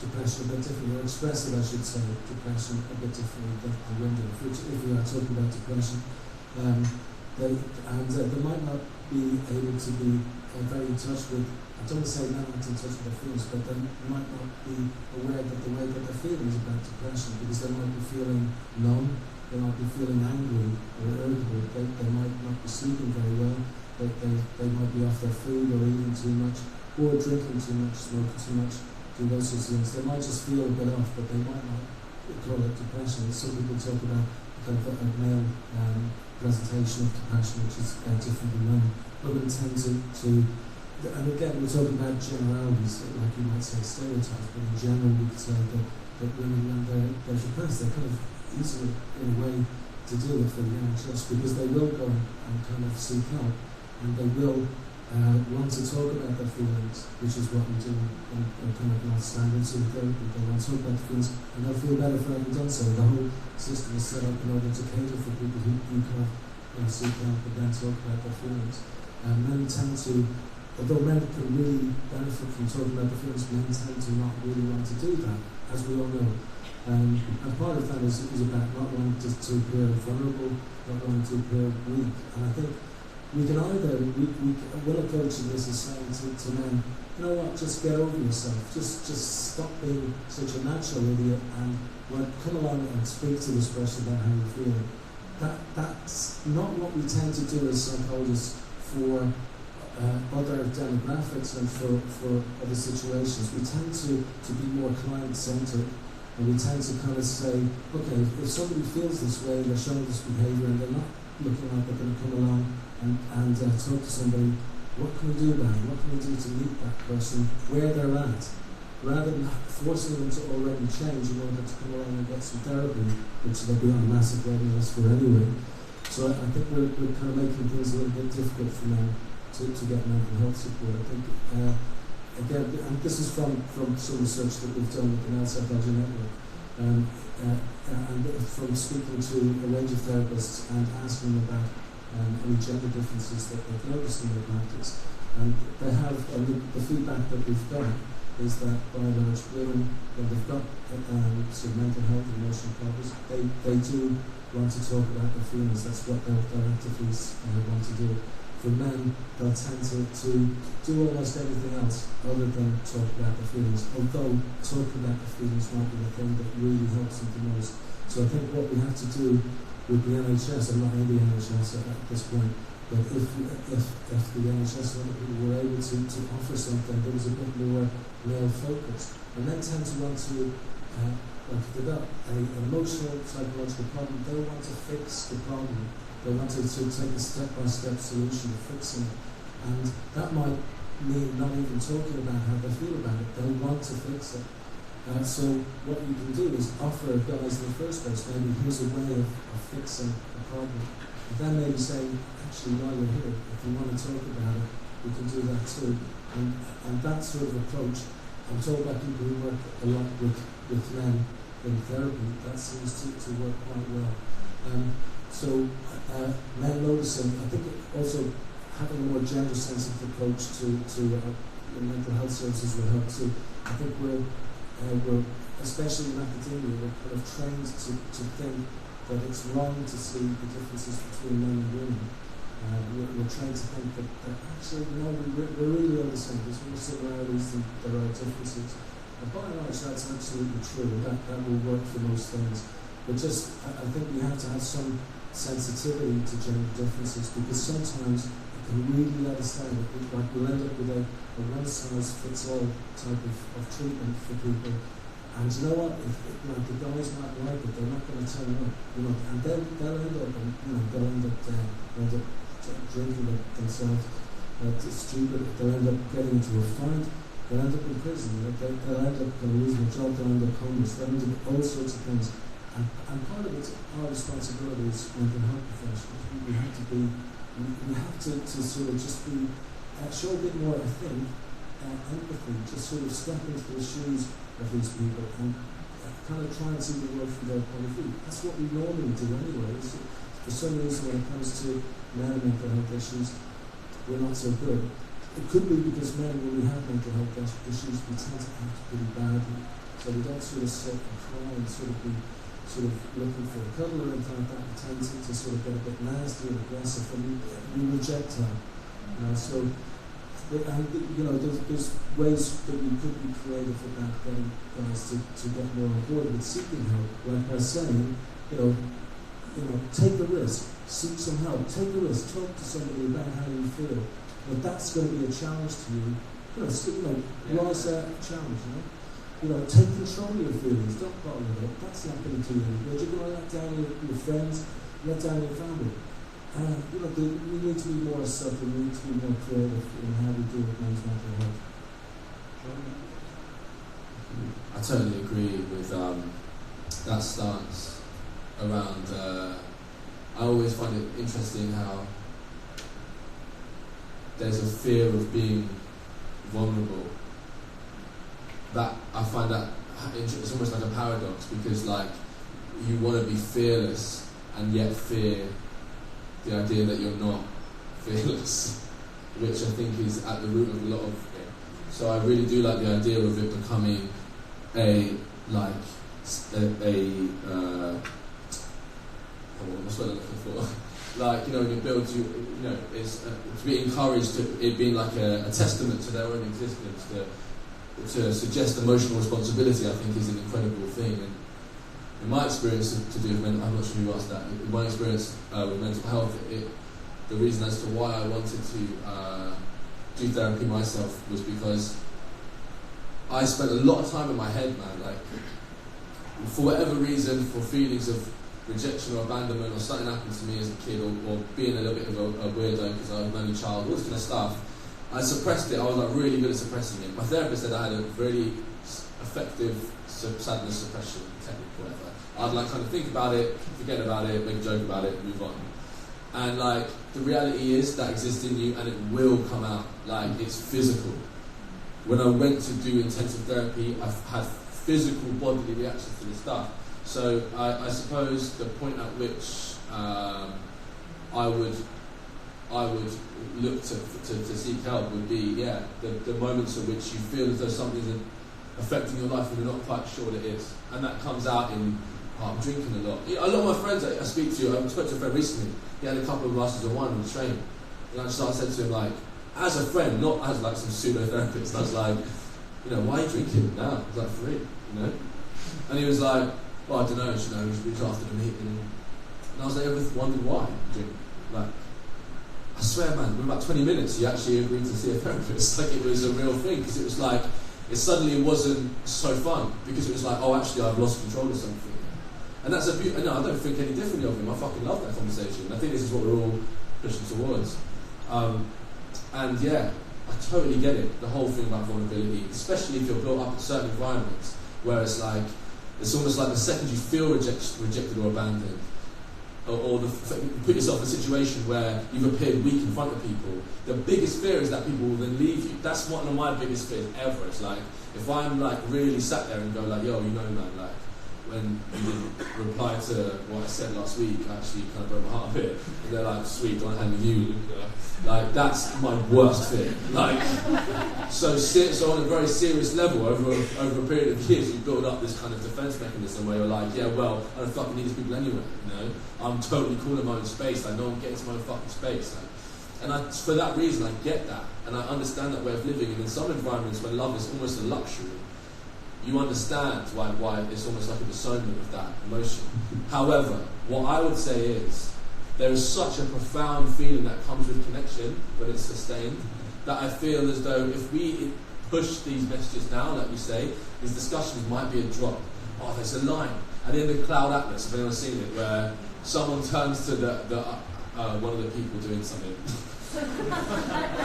depression a bit differently, or express it, I should say, depression a bit differently than women. If we are talking about depression, they might not be able to be very in touch with, I don't want to say not in touch with their feelings, but they might not be aware that the way that they're feeling is about depression, because they might be feeling numb, they might be feeling angry or irritable, they might not be sleeping very well, they might be off their food or eating too much, or drinking too much, smoking too much, doing those sorts of things. They might just feel a bit off, but they might not call it depression. Some people talk about kind of a male presentation of depression, which is different than women. Women tend to, and again, we're talking about generalities, like you might say stereotypes, but in general we could say that women, when they're depressed, they're kind of easier in a way to deal with for the NHS, because they will go and kind of seek help, and they will want to talk about their feelings, which is what we do in kind of our standard sort of therapy. They want to talk about the feelings, and they'll feel better for having done so. The whole system is set up in order to cater for people who can't seek help and then talk about their feelings. Men tend to, although men can really benefit from talking about their feelings, men tend to not really want to do that, as we all know. And part of that is about not wanting to appear vulnerable, not wanting to appear weak. And I think we can either, one approach to this is saying to men, you know what, just get over yourself, just stop being such a natural idiot, and come along and speak to this person about how you're feeling. That's not what we tend to do as psychologists for other demographics and for other situations. We tend to be more client-centered, and we tend to kind of say, okay, if somebody feels this way, they're showing this behaviour, and they're not looking like they're going to come along and talk to somebody, what can we do about it? What can we do to meet that person where they're at? Rather than forcing them to already change in order to come along and get some therapy, which they'll be on a massive waiting list for anyway. So I think we're kind of making things a little bit difficult for them to get mental health support. I think, again, and this is from some research that we've done with the Male Psychology Network, and from speaking to a range of therapists and asking them about any gender differences that they've noticed in their practice. And they have, the feedback that we've got is that by and large women, when they've got some mental health and emotional problems, they do want to talk about their feelings. That's what their activities want to do. For men, they'll tend to do almost everything else other than talk about their feelings, although talking about their feelings might be the thing that really helps them the most. So I think what we have to do with the NHS, I'm not in the NHS at this point, but if the NHS and other people were able to offer something that was a bit more male focused, and men tend to want to, like if they've got an emotional, psychological problem, they want to fix the problem. They want to take a step-by-step solution of fixing it. And that might mean not even talking about how they feel about it. They want to fix it. So what you can do is offer guys in the first place, maybe here's a way of fixing a problem. And then maybe saying, actually, while you're here, if you want to talk about it, we can do that too. And that sort of approach, I'm told by people who work a lot with men in therapy, that seems to work quite well. So men noticing, I think also having a more gender-sensitive approach to mental health services will help too. I think we're especially in academia, we're kind of trained to think that it's wrong to see the differences between men and women. We're trained to think that actually, no, we're really all the same. There's more similarities than there are differences. And by and large, that's absolutely true. That will work for most things. But just, I think we have to have some sensitivity to gender differences, because sometimes it can really let us down. Like we'll end up with a one-size-fits-all type of treatment for people. And you know what? Like the guys might like it, they're not going to turn up. And then they'll end up, drinking themselves. It's stupid. They'll end up getting into a fight. They'll end up in prison. They'll end up losing a job. They'll end up homeless. They'll end up all sorts of things. And part of it's our responsibility as mental health professionals. We have to sort of just be, show a bit more, I think, empathy, just sort of step into the shoes of these people and kind of try and see the world from their point of view. That's what we normally do anyway. For some reason, when it comes to men and mental health issues, we're not so good. It could be because men, when we have mental health issues, we tend to act pretty badly. So we don't sort of sit and cry and sort of be looking for a cuddle or anything like that. We tend to sort of get a bit nasty and aggressive, and we reject that. There's ways that we could be creative about getting guys to get more on board with seeking help, like by saying, take a risk, seek some help, take a risk, talk to somebody about how you feel. But that's going to be a challenge to you. Rise out a challenge, take control of your feelings, don't bottle it up. That's not going to do you. You're going to let down your friends, let down your family. We need to be more subtle, we need to be more creative in how we deal with men's mental health. I totally agree with that stance around. I always find it interesting how there's a fear of being vulnerable. That I find that it's almost like a paradox, because like you want to be fearless and yet fear the idea that you're not fearless, which I think is at the root of a lot of it. So I really do like the idea of it becoming what's what I'm looking for? It builds you. It's to be encouraged to it being like a testament to their own existence. To suggest emotional responsibility, I think, is an incredible thing. And in my experience to do with mental, I'm not sure who asked that. In my experience with mental health, the reason as to why I wanted to do therapy myself was because I spent a lot of time in my head, man. Like, for whatever reason, for feelings of rejection or abandonment or something happened to me as a kid, or being a little bit of a weirdo because I was an only child, all this kind of stuff. I suppressed it. I was like really good at suppressing it. My therapist said I had a really effective sadness suppression technique, whatever. I'd like kind of think about it, forget about it, make a joke about it, move on. And like the reality is that exists in you, and it will come out. Like it's physical. When I went to do intensive therapy, I've had physical bodily reactions to this stuff. So I suppose the point at which I I would look to seek help would be, the moments in which you feel as though something's affecting your life and you're not quite sure what it is. And that comes out in, I'm drinking a lot. A lot of my friends I speak to, I spoke to a friend recently, he had a couple of glasses of wine on the train. And I said to him, like, as a friend, not as like some pseudo-therapist, I was like, why are you drinking now? I was like, for it, And he was like, well, I don't know, he was after the meeting. And I was like, ever wondered why you drink? Like, I swear, man, in about 20 minutes, he actually agreed to see a therapist. Like, it was a real thing, because it was like, it suddenly wasn't so fun, because it was like, oh, actually, I've lost control of something. And that's I don't think any differently of him. I fucking love that conversation. I think this is what we're all pushing towards. And yeah, I totally get it, the whole thing about vulnerability, especially if you're built up in certain environments, where it's like, it's almost like the second you feel rejected or abandoned, or put yourself in a situation where you've appeared weak in front of people, the biggest fear is that people will then leave you. That's one of my biggest fears ever. It's like, if I'm like really sat there and go like, yo, man, like, when you didn't reply to what I said last week, I actually kind of broke my heart a bit. And they're like, sweet, don't hang with you. Like, that's my worst fear. Like, so on a very serious level, over a period of years, you build up this kind of defense mechanism where you're like, yeah, well, I don't fucking need these people anyway, I'm totally cool in my own space, like, no one gets my own fucking space. Like, and for that reason, I get that, and I understand that way of living, and in some environments where love is almost a luxury, you understand why it's almost like a discernment of that emotion. However, what I would say is, there is such a profound feeling that comes with connection when it's sustained, that I feel as though if we push these messages now, like you say, these discussions might be a drop. Oh, there's a line at the end of Cloud Atlas, if anyone's seen it, where someone turns to one of the people doing something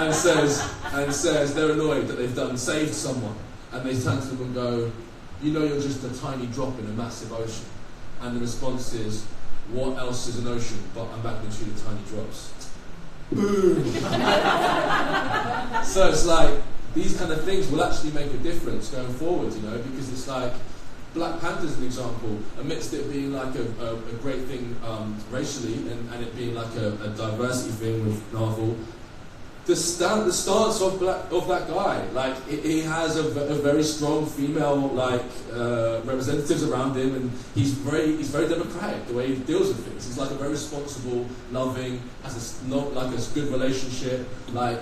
and says they're annoyed that they've saved someone. And they turn to them and go, you're just a tiny drop in a massive ocean. And the response is, what else is an ocean but a magnitude of tiny drops? Boom! So it's like, these kind of things will actually make a difference going forward, because it's like, Black Panther's an example, amidst it being like a great thing racially, and it being like a diversity thing with Marvel. The stance of that guy, like he has a very strong female representatives around him, and he's very democratic the way he deals with things. He's like a very responsible, loving, has a good relationship. Like,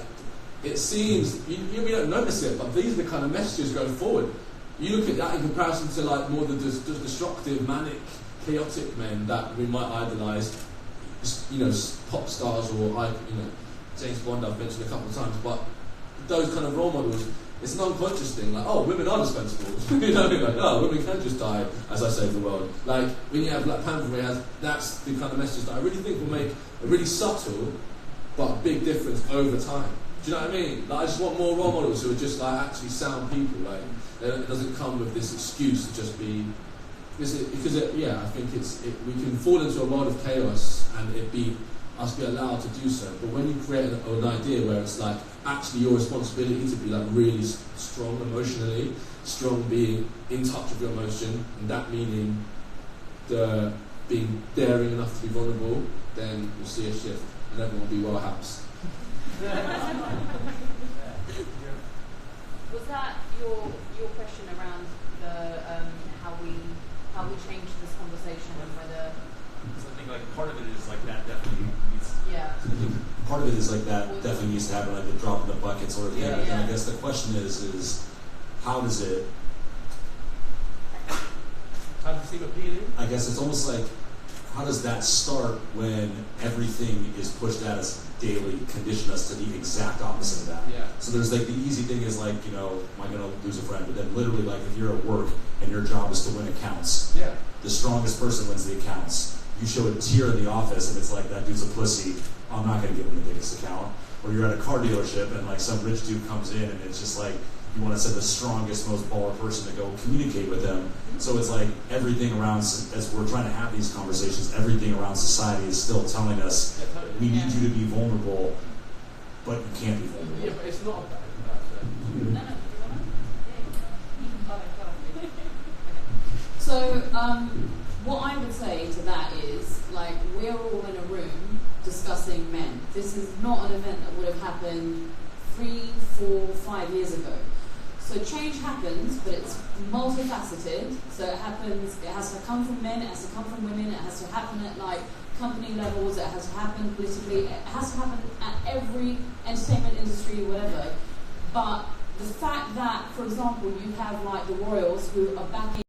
it seems we don't notice it, but these are the kind of messages going forward. You look at that in comparison to like more the destructive, manic, chaotic men that we might idolise, pop stars or James Bond I've mentioned a couple of times, but those kind of role models, it's an unconscious thing, like, oh, women are dispensable. Like, oh, women can just die as I save the world. Like, when you have Black Panther, that's the kind of message that I really think will make a really subtle but big difference over time. Do you know what I mean? Like, I just want more role models who are just like actually sound people. Like, it doesn't come with this excuse to just be, I think we can fall into a world of chaos and us be allowed to do so. But when you create an idea where it's like actually your responsibility to be like really strong emotionally, strong being in touch with your emotion, and that meaning being daring enough to be vulnerable, then you'll see a shift and everyone will be well housed. Was that your question around the how we change this conversation and whether? So I think like part of it is like that definitely needs. Yeah. I think part of it is like that definitely needs to happen, like the drop in the bucket sort of thing. Yeah. And I guess the question is how does it? How does it seem appealing? I guess it's almost like, how does that start when everything is pushed at us daily, condition us to the exact opposite of that? Yeah. So there's like the easy thing is like, am I going to lose a friend? But then literally like if you're at work and your job is to win accounts, yeah, the strongest person wins the accounts. You show a tear in the office and it's like, that dude's a pussy, I'm not going to give him the biggest account. Or you're at a car dealership and like some rich dude comes in and it's just like, you want to send the strongest, most baller person to go communicate with them. So it's like everything around, as we're trying to have these conversations, everything around society is still telling us, we need you to be vulnerable, but you can't be vulnerable. Yeah, but it's not about that. So, what I would say to that is, like, we're all in a room discussing men. This is not an event that would have happened 3, 4, 5 years ago. So change happens, but it's multifaceted. So it has to come from men, it has to come from women, it has to happen at like company levels, it has to happen politically, it has to happen at every entertainment industry, whatever. But the fact that, for example, you have like the royals who are backing.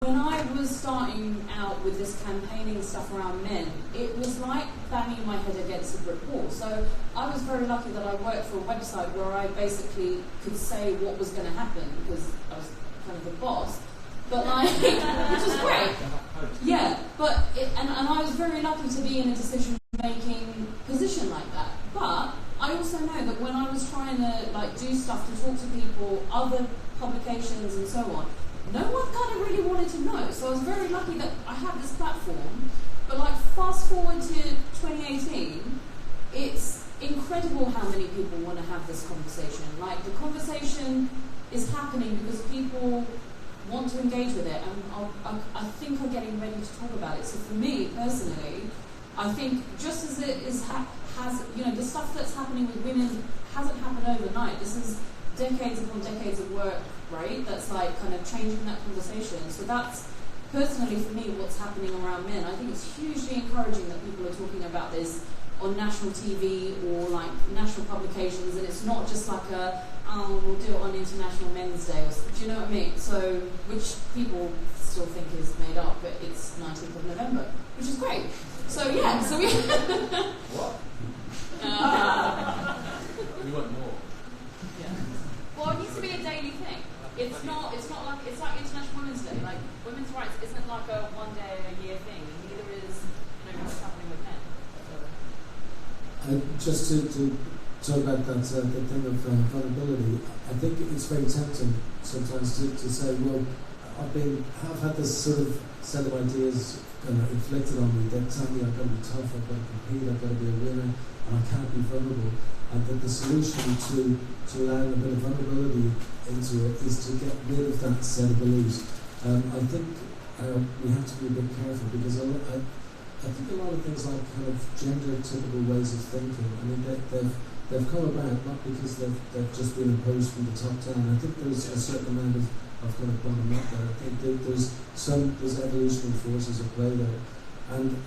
When I was starting out with this campaigning stuff around men, it was like banging my head against a brick wall. So I was very lucky that I worked for a website where I basically could say what was going to happen because I was kind of the boss. But like, which was great. Yeah, but and I was very lucky to be in a decision-making position like that. But I also know that when I was trying to like do stuff to talk to people, other publications and so on, no one kind of really wanted to know. So I was very lucky that I had this platform. But like fast forward to 2018, it's incredible how many people want to have this conversation. Like the conversation is happening because people want to engage with it, and I think are getting ready to talk about it. So for me personally, I think just as it is has the stuff that's happening with women hasn't happened overnight. This is decades upon decades of work, right? That's like kind of changing that conversation. So that's personally for me what's happening around men. I think it's hugely encouraging that people are talking about this on national TV or like national publications, and it's not just like we'll do it on International Men's Day, do you know what I mean? So, which people still think is made up, but it's 19th of November, which is great. So yeah, so we... What? We want more. Yeah. Well, it needs to be a daily thing. It's not like, it's like International Women's Day. Like, women's rights isn't like a one day a year thing, and neither is what's happening with men. Just to talk about that the thing of vulnerability, I think it's very tempting sometimes to say, well, I've had this sort of set of ideas inflicted on me that tell me I've got to be tough, I've got to compete, I've got to be a winner, and I can't be vulnerable. And that the solution to allowing a bit of vulnerability into it is to get rid of that set of beliefs. I think we have to be a bit careful because I think a lot of things like kind of gender typical ways of thinking, I mean, they've come about not because they've just been imposed from the top down. I think there's a certain amount of kind of bottom up there. I think there's evolutionary forces at play there. And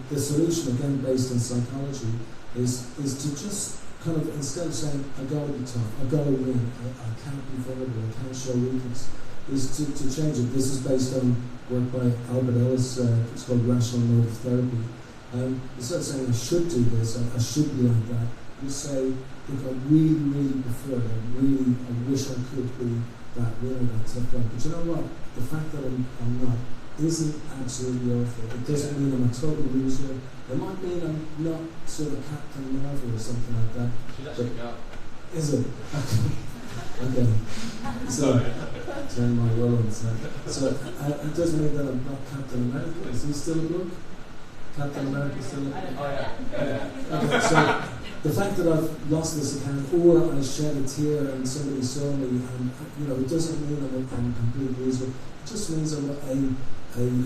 the solution, again, based on psychology, is to just kind of, instead of saying, I've got to be tough, I've got to win, I can't be vulnerable, I can't show weakness, is to change it. This is based on work by Albert Ellis, it's called Rational Motive Therapy. Instead of saying, I should do this, I should be like that, you say, look, I really, really prefer it, I wish I could be that winner, that tough guy. But you know what? The fact that I'm not isn't absolutely awful. It doesn't mean I'm a total loser. It might mean I'm not sort of Captain Marvel or something like that. She's actually got. Is it? Okay. So, turn my role on its head. So, it doesn't mean that I'm not Captain America. Is he still a book? Captain America still a book? Oh, yeah. Okay, so the fact that I've lost this account, or I shed a tear and somebody saw me, and it doesn't mean I'm a complete loser. It just means I'm a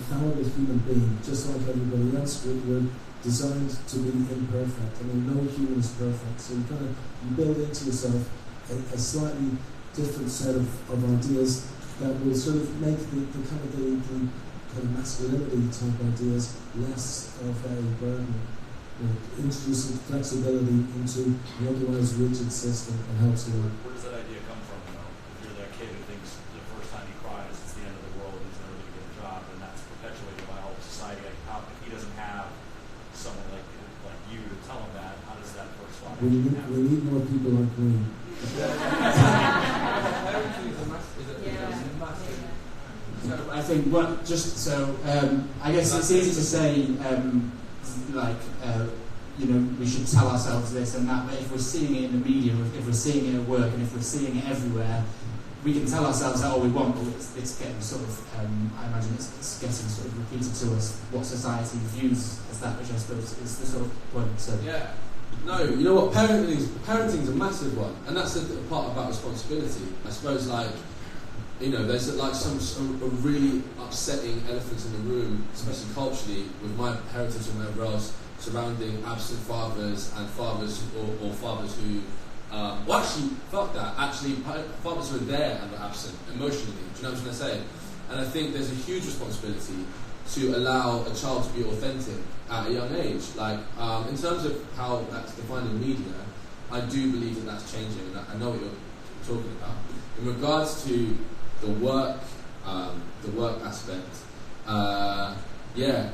fallible human being, just like everybody else. We're designed to be imperfect. I mean, no human is perfect. So you build into yourself a slightly different set of ideas that will sort of make the kind of masculinity type ideas less of a burden. Introducing flexibility into an otherwise rigid system and helps a lot. Where does that idea come from, though? If you're that kid who thinks the first time he cries it's the end of the world and he's never going to get a job, and that's perpetuated by all of society. Like, how, if he doesn't have someone like you to tell him that, how does that first thought We need more people like me. I think I guess it's easy to say we should tell ourselves this and that, but if we're seeing it in the media, if we're seeing it at work, and if we're seeing it everywhere, we can tell ourselves that all we want, but it's getting sort of, I imagine it's getting sort of repeated to us what society views as that, which I suppose is the sort of point. So. Yeah. No, you know what? Parenting's a massive one, and that's the part about responsibility. I suppose, there's like some really upsetting elephants in the room, especially culturally, with my heritage and whatever else, surrounding absent fathers and fathers or fathers who, well, actually, fuck that. Actually, fathers who are there and are absent emotionally. Do you know what I'm trying to say? And I think there's a huge responsibility to allow a child to be authentic at a young age. Like, in terms of how that's defined in media, I do believe that that's changing, and I know what you're talking about. In regards to the work aspect, yeah,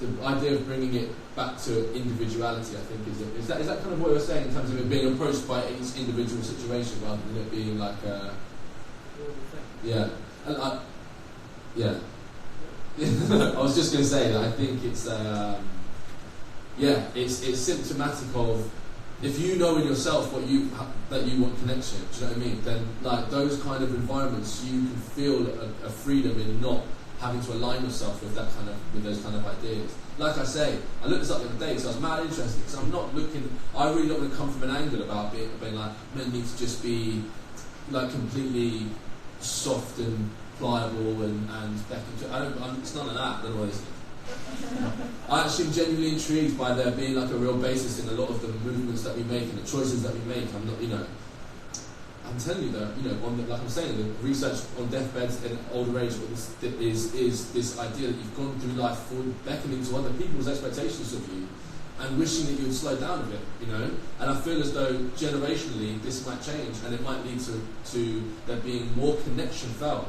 the idea of bringing it back to individuality, I think, is that kind of what you're saying in terms of it being approached by each individual situation rather than it being like a, yeah, and yeah. I was just going to say that I think it's it's symptomatic of, if you know in yourself that you want connection, do you know what I mean? Then like those kind of environments, you can feel a freedom in not having to align yourself with with those kind of ideas. Like I say, I looked this up the other day, so I was mad interested. Because I'm not looking. I really don't want to come from an angle about being like men need to just be like completely soft and pliable and back into. It's none of that. I don't know what it is. I actually am genuinely intrigued by there being like a real basis in a lot of the movements that we make and the choices that we make. I'm not, I'm telling you that, like I'm saying, the research on deathbeds and older age is this idea that you've gone through life for beckoning to other people's expectations of you and wishing that you would slow down a bit, And I feel as though generationally this might change and it might lead to there being more connection felt.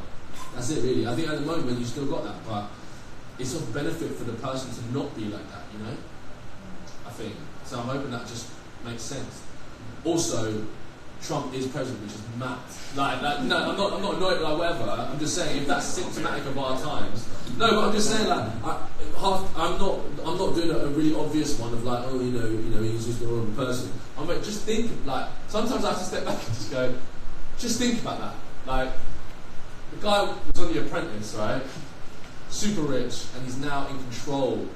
That's it, really. I think at the moment you've still got that, but it's of benefit for the person to not be like that, I think. So I'm hoping that just makes sense. Also, Trump is president, which is mad. No, I'm not annoyed, like whatever. I'm just saying if that's symptomatic of our times. No, but I'm just saying I'm not doing a really obvious one of like, he's just a horrible person. I'm like, just think, like, sometimes I have to step back and just go, just think about that. Like, the guy was on The Apprentice, right? Super rich, and he's now in control.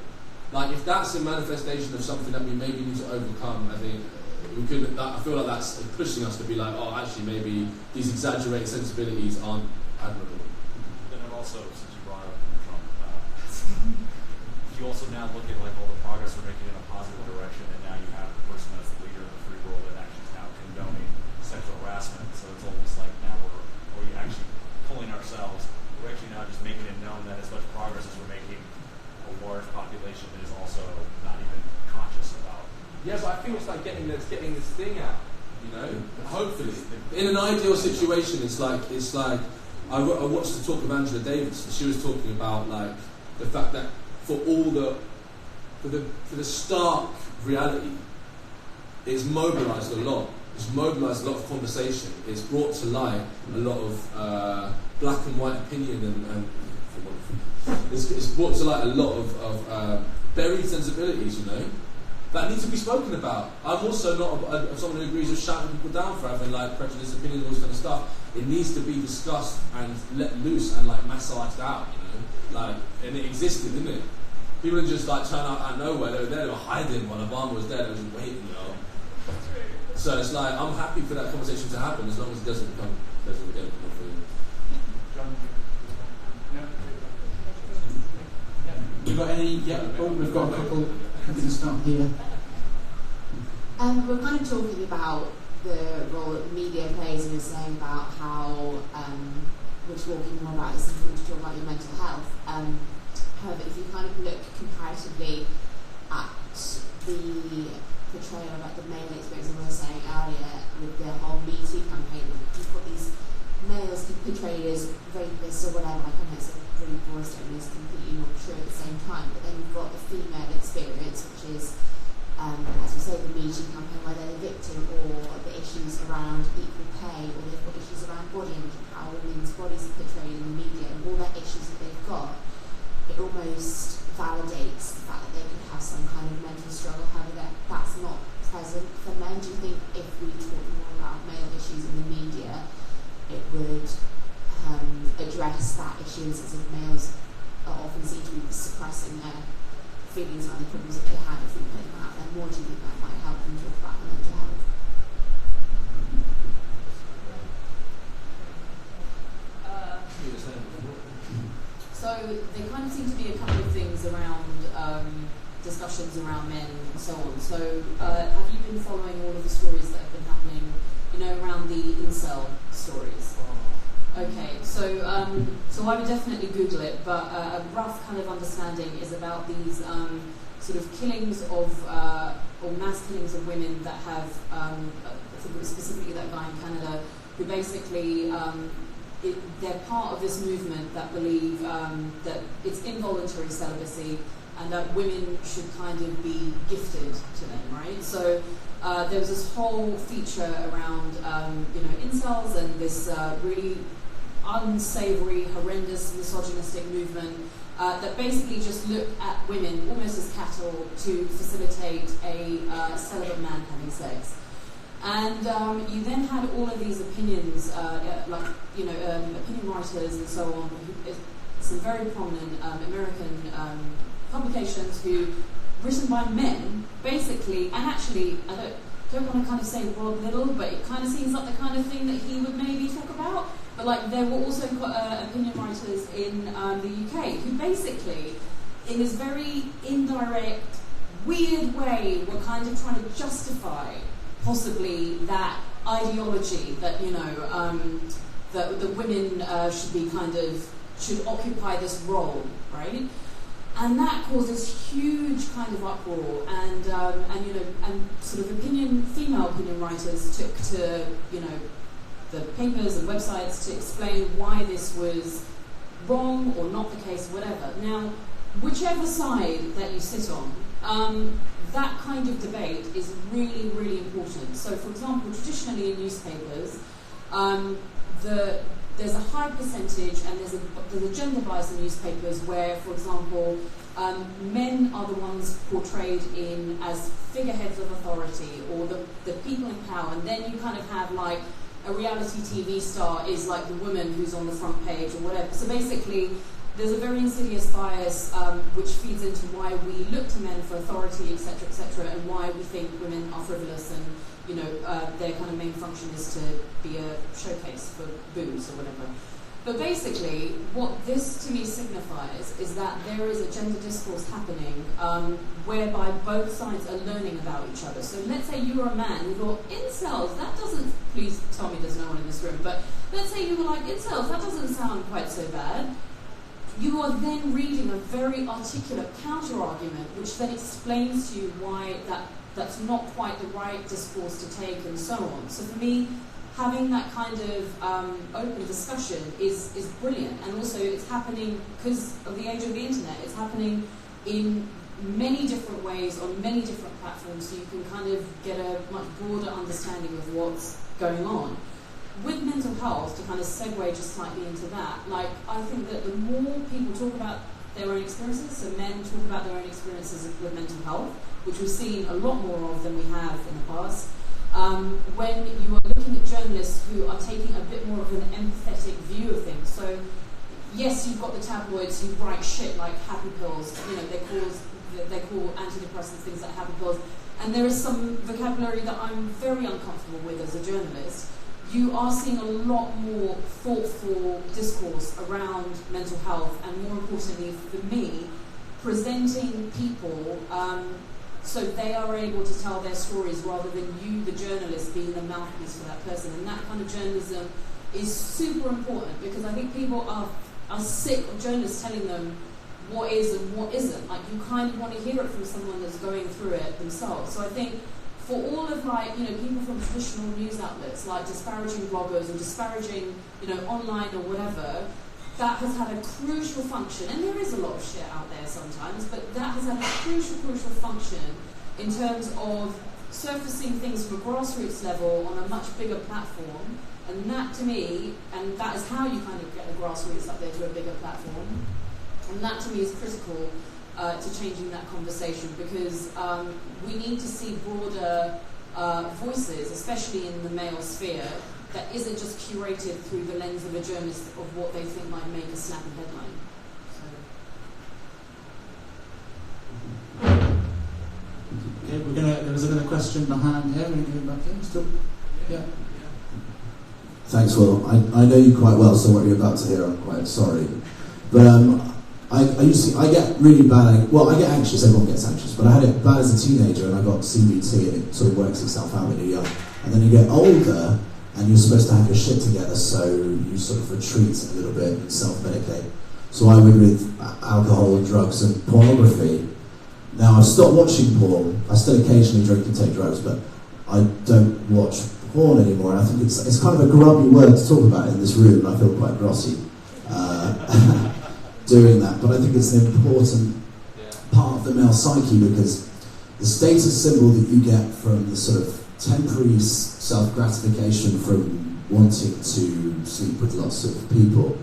Like, if that's a manifestation of something that we maybe need to overcome, I think I feel like that's pushing us to be like, oh, actually, maybe these exaggerated sensibilities aren't admirable. Then I've also, since you brought up Trump, you also now look at like all the progress we're making in a positive direction, and now you have a person that's the leader of the free world that actually is now condoning sexual harassment. So it's almost like now we're actually pulling ourselves. We're actually now just making it known that as much progress as we're making, a large population that is also not even conscious about. Yeah, but I think it's like getting this thing out, Hopefully, in an ideal situation, it's like I watched the talk of Angela Davis, and she was talking about like the fact that for the stark reality, it's mobilised a lot. It's mobilised a lot of conversation. It's brought to light a lot of black and white opinion and it's brought to light a lot of buried sensibilities, that need to be spoken about. I'm also not someone who agrees with shouting people down for having like prejudice, opinions, all this kind of stuff. It needs to be discussed and let loose and like massaged out, and it existed, didn't it? People didn't just like turn up out of nowhere. They were there, they were hiding when Obama was there. They were just waiting, So it's like I'm happy for that conversation to happen as long as it doesn't become pleasure again. We've got any? Yeah, we've got a couple. Let's start here. We're kind of talking about the role that the media plays, and you're saying about how we're talking more about this and to talk about your mental health. However, if you kind of look comparatively at the portrayal of like the male experience, and we were saying earlier with the whole Me Too campaign, you've got these males portrayed as rapists or whatever. Like, I know it's a really broad statement, it's completely not true at the same time. But then you've got the female experience, which is, as we say, the Me Too campaign, where they're the victim, or the issues around equal pay, or they've got issues around body image, how women's bodies are portrayed in the media, and all that issues that they've got. It almost validates the fact that they could have some kind of mental struggle. However, that's not present for men. Do you think if we talk more about male issues in the media, it would address that issue, since males are often seen to be suppressing their feelings around the problems that they had? If we put them out there more, do you think that might help them talk about their mental health? So there kind of seem to be a couple of things around discussion have you been following all of the stories that have been happening, around the incel stories? Okay, so I would definitely Google it, but a rough kind of understanding is about these sort of killings of, or mass killings of women that have, I think it was specifically that guy in Canada, who basically, they're part of this movement that believe that it's involuntary celibacy and that women should kind of be gifted to them, right? So there was this whole feature around, incels and this really unsavory, horrendous, misogynistic movement that basically just looked at women almost as cattle to facilitate a celibate man having sex. And you then had all of these opinions, opinion writers and so on, some very prominent American publications who, written by men, basically, and actually, I don't want to kind of say Rod Little, but it kind of seems like the kind of thing that he would maybe talk about. But like, there were also opinion writers in the UK who basically, in this very indirect, weird way, were kind of trying to justify possibly that ideology that that women should occupy this role, right? And that causes huge kind of uproar, and sort of female opinion writers took to the papers and websites to explain why this was wrong or not the case, whatever. Now, whichever side that you sit on, that kind of debate is really, really important. So, for example, traditionally in newspapers, there's a high percentage, and there's a gender bias in newspapers where, for example, men are the ones portrayed as figureheads of authority, or the people in power, and then you kind of have like a reality TV star is like the woman who's on the front page or whatever. So basically, there's a very insidious bias which feeds into why we look to men for authority, etc., and why we think women are frivolous and their kind of main function is to be a showcase for boobs or whatever. But basically, what this to me signifies is that there is a gender discourse happening whereby both sides are learning about each other. So let's say you were a man, you thought, incels, that doesn't, please tell me there's no one in this room, but let's say you were like, incels, that doesn't sound quite so bad. You are then reading a very articulate counter-argument, which then explains to you why that's not quite the right discourse to take, and so on. So for me, having that kind of open discussion is brilliant. And also it's happening, because of the age of the internet, it's happening in many different ways on many different platforms, so you can kind of get a much broader understanding of what's going on. With mental health, to kind of segue just slightly into that, like, I think that the more people talk about their own experiences, so men talk about their own experiences with mental health, which we've seen a lot more of than we have in the past, when you are looking at journalists who are taking a bit more of an empathetic view of things. So, yes, you've got the tabloids who write shit like happy pills, they call antidepressants things like happy pills, and there is some vocabulary that I'm very uncomfortable with as a journalist. You are seeing a lot more thoughtful discourse around mental health, and more importantly for me, presenting people so they are able to tell their stories rather than you, the journalist, being the mouthpiece for that person. And that kind of journalism is super important, because I think people are sick of journalists telling them what is and what isn't. Like, you kind of want to hear it from someone that's going through it themselves. So I think for all of people from traditional news outlets, like disparaging bloggers or disparaging, online or whatever, that has had a crucial function, and there is a lot of shit out there sometimes, but that has had a crucial function in terms of surfacing things from a grassroots level on a much bigger platform, and that to me, and that is how you kind of get the grassroots up there to a bigger platform, and that to me is critical to changing that conversation, because we need to see broader voices, especially in the male sphere, that isn't just curated through the lens of a journalist of what they think might make a snappy headline. Okay, there was another question behind here. We're going to go back here. Still? Yeah. Thanks, Will. I know you quite well, so what you're about to hear, I'm quite sorry. But I get really bad. Well, I get anxious. Everyone gets anxious, but I had it bad as a teenager, and I got CBT, and it sort of works itself out when you're young. And then you get older, and you're supposed to have your shit together, so you sort of retreat a little bit and self-medicate. So I would with alcohol, drugs, and pornography. Now I've stopped watching porn. I still occasionally drink and take drugs, but I don't watch porn anymore. And I think it's kind of a grubby word to talk about in this room, and I feel quite grossy doing that. But I think it's an important part of the male psyche, because the status symbol that you get from the sort of temporary self-gratification from wanting to sleep with lots of people,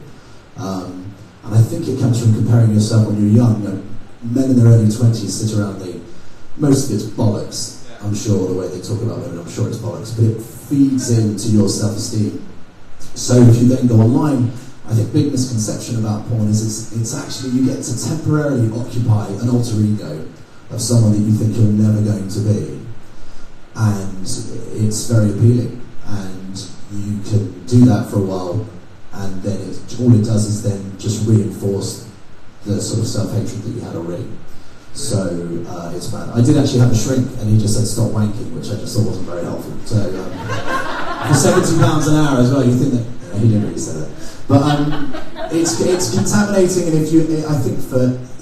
and I think it comes from comparing yourself when you're young. You know, men in their early 20s sit around, most of it's bollocks, I'm sure, the way they talk about women, I'm sure it's bollocks, but it feeds into your self-esteem. So if you then go online, I think big misconception about porn is it's actually, you get to temporarily occupy an alter ego of someone that you think you're never going to be, and it's very appealing, and you can do that for a while, and then all it does is then just reinforce the sort of self-hatred that you had already. So it's bad. I did actually have a shrink, and he just said stop wanking, which I just thought wasn't very helpful. So for £70 an hour as well, you think that he didn't really say that, but it's contaminating. And I think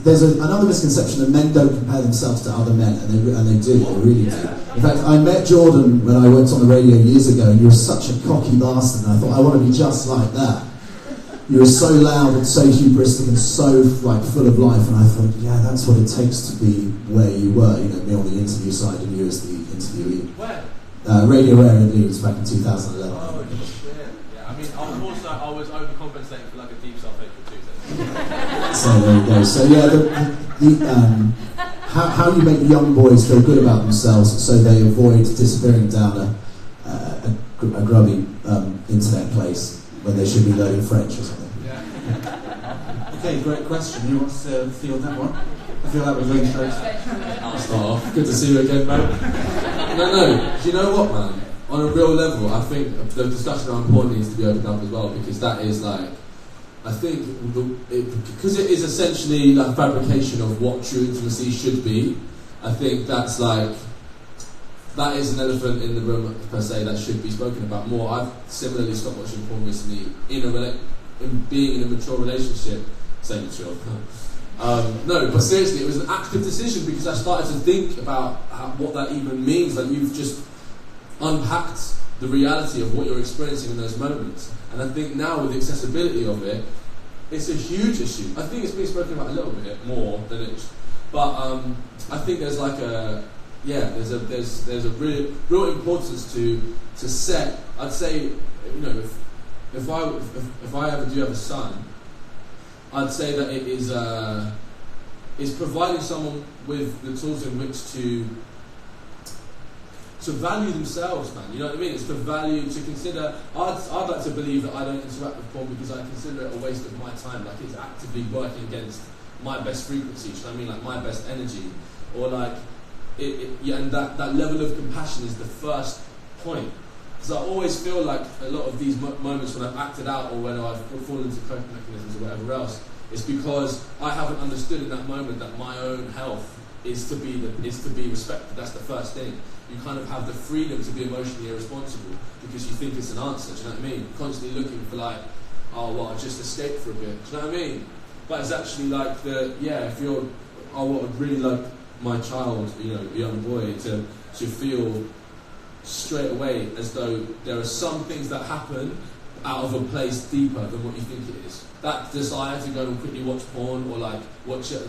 there's another misconception that men don't compare themselves to other men, and they do, they really do. In fact, I met Jordan when I went on the radio years ago, and you were such a cocky bastard, and I thought, I want to be just like that. You were so loud and so hubristic and so full of life, and I thought, yeah, that's what it takes to be where you were. You know, me on the interview side and you as the interviewee. Where? Radio Air in Leeds back in 2011. Oh shit! Yeah, I mean, I was overcompensating for like a deep self-hatred too. So there you go. So yeah, how you make young boys feel good about themselves so they avoid disappearing down a grubby internet place when they should be learning French or something. Yeah. Okay, great question. Who wants to field that one? I feel that was really straight. I'll start off. Good to see you again, mate. No. Do you know what, man? On a real level, I think the discussion around porn needs to be opened up as well, because that is like, I think, because it is essentially like a fabrication of what true intimacy should be. I think that's like, that is an elephant in the room per se that should be spoken about more. I've similarly stopped watching porn recently in being in a mature relationship. Say mature. No, but seriously, it was an active decision, because I started to think about what that even means. Like, you've just unpacked the reality of what you're experiencing in those moments. And I think now with the accessibility of it, it's a huge issue. I think it's been spoken about a little bit more than it, but I think there's like there's a real importance to set. I'd say, you know, if I ever do have a son, I'd say that it is providing someone with the tools in which to value themselves, man. You know what I mean? It's to consider. I'd like to believe that I don't interact with porn because I consider it a waste of my time. Like, it's actively working against my best frequency. You know what I mean? Like, my best energy, or like and that level of compassion is the first point. Because I always feel like a lot of these moments when I've acted out, or when I've fallen into coping mechanisms or whatever else, it's because I haven't understood in that moment that my own health is to be respected. That's the first thing. You kind of have the freedom to be emotionally irresponsible because you think it's an answer. Do you know what I mean? Constantly looking for like, oh, well, I just escaped for a bit. Do you know what I mean? But it's actually like if you're, what I'd really like my child, you know, young boy, to feel straight away as though there are some things that happen out of a place deeper than what you think it is. That desire to go and quickly watch porn, or like watch it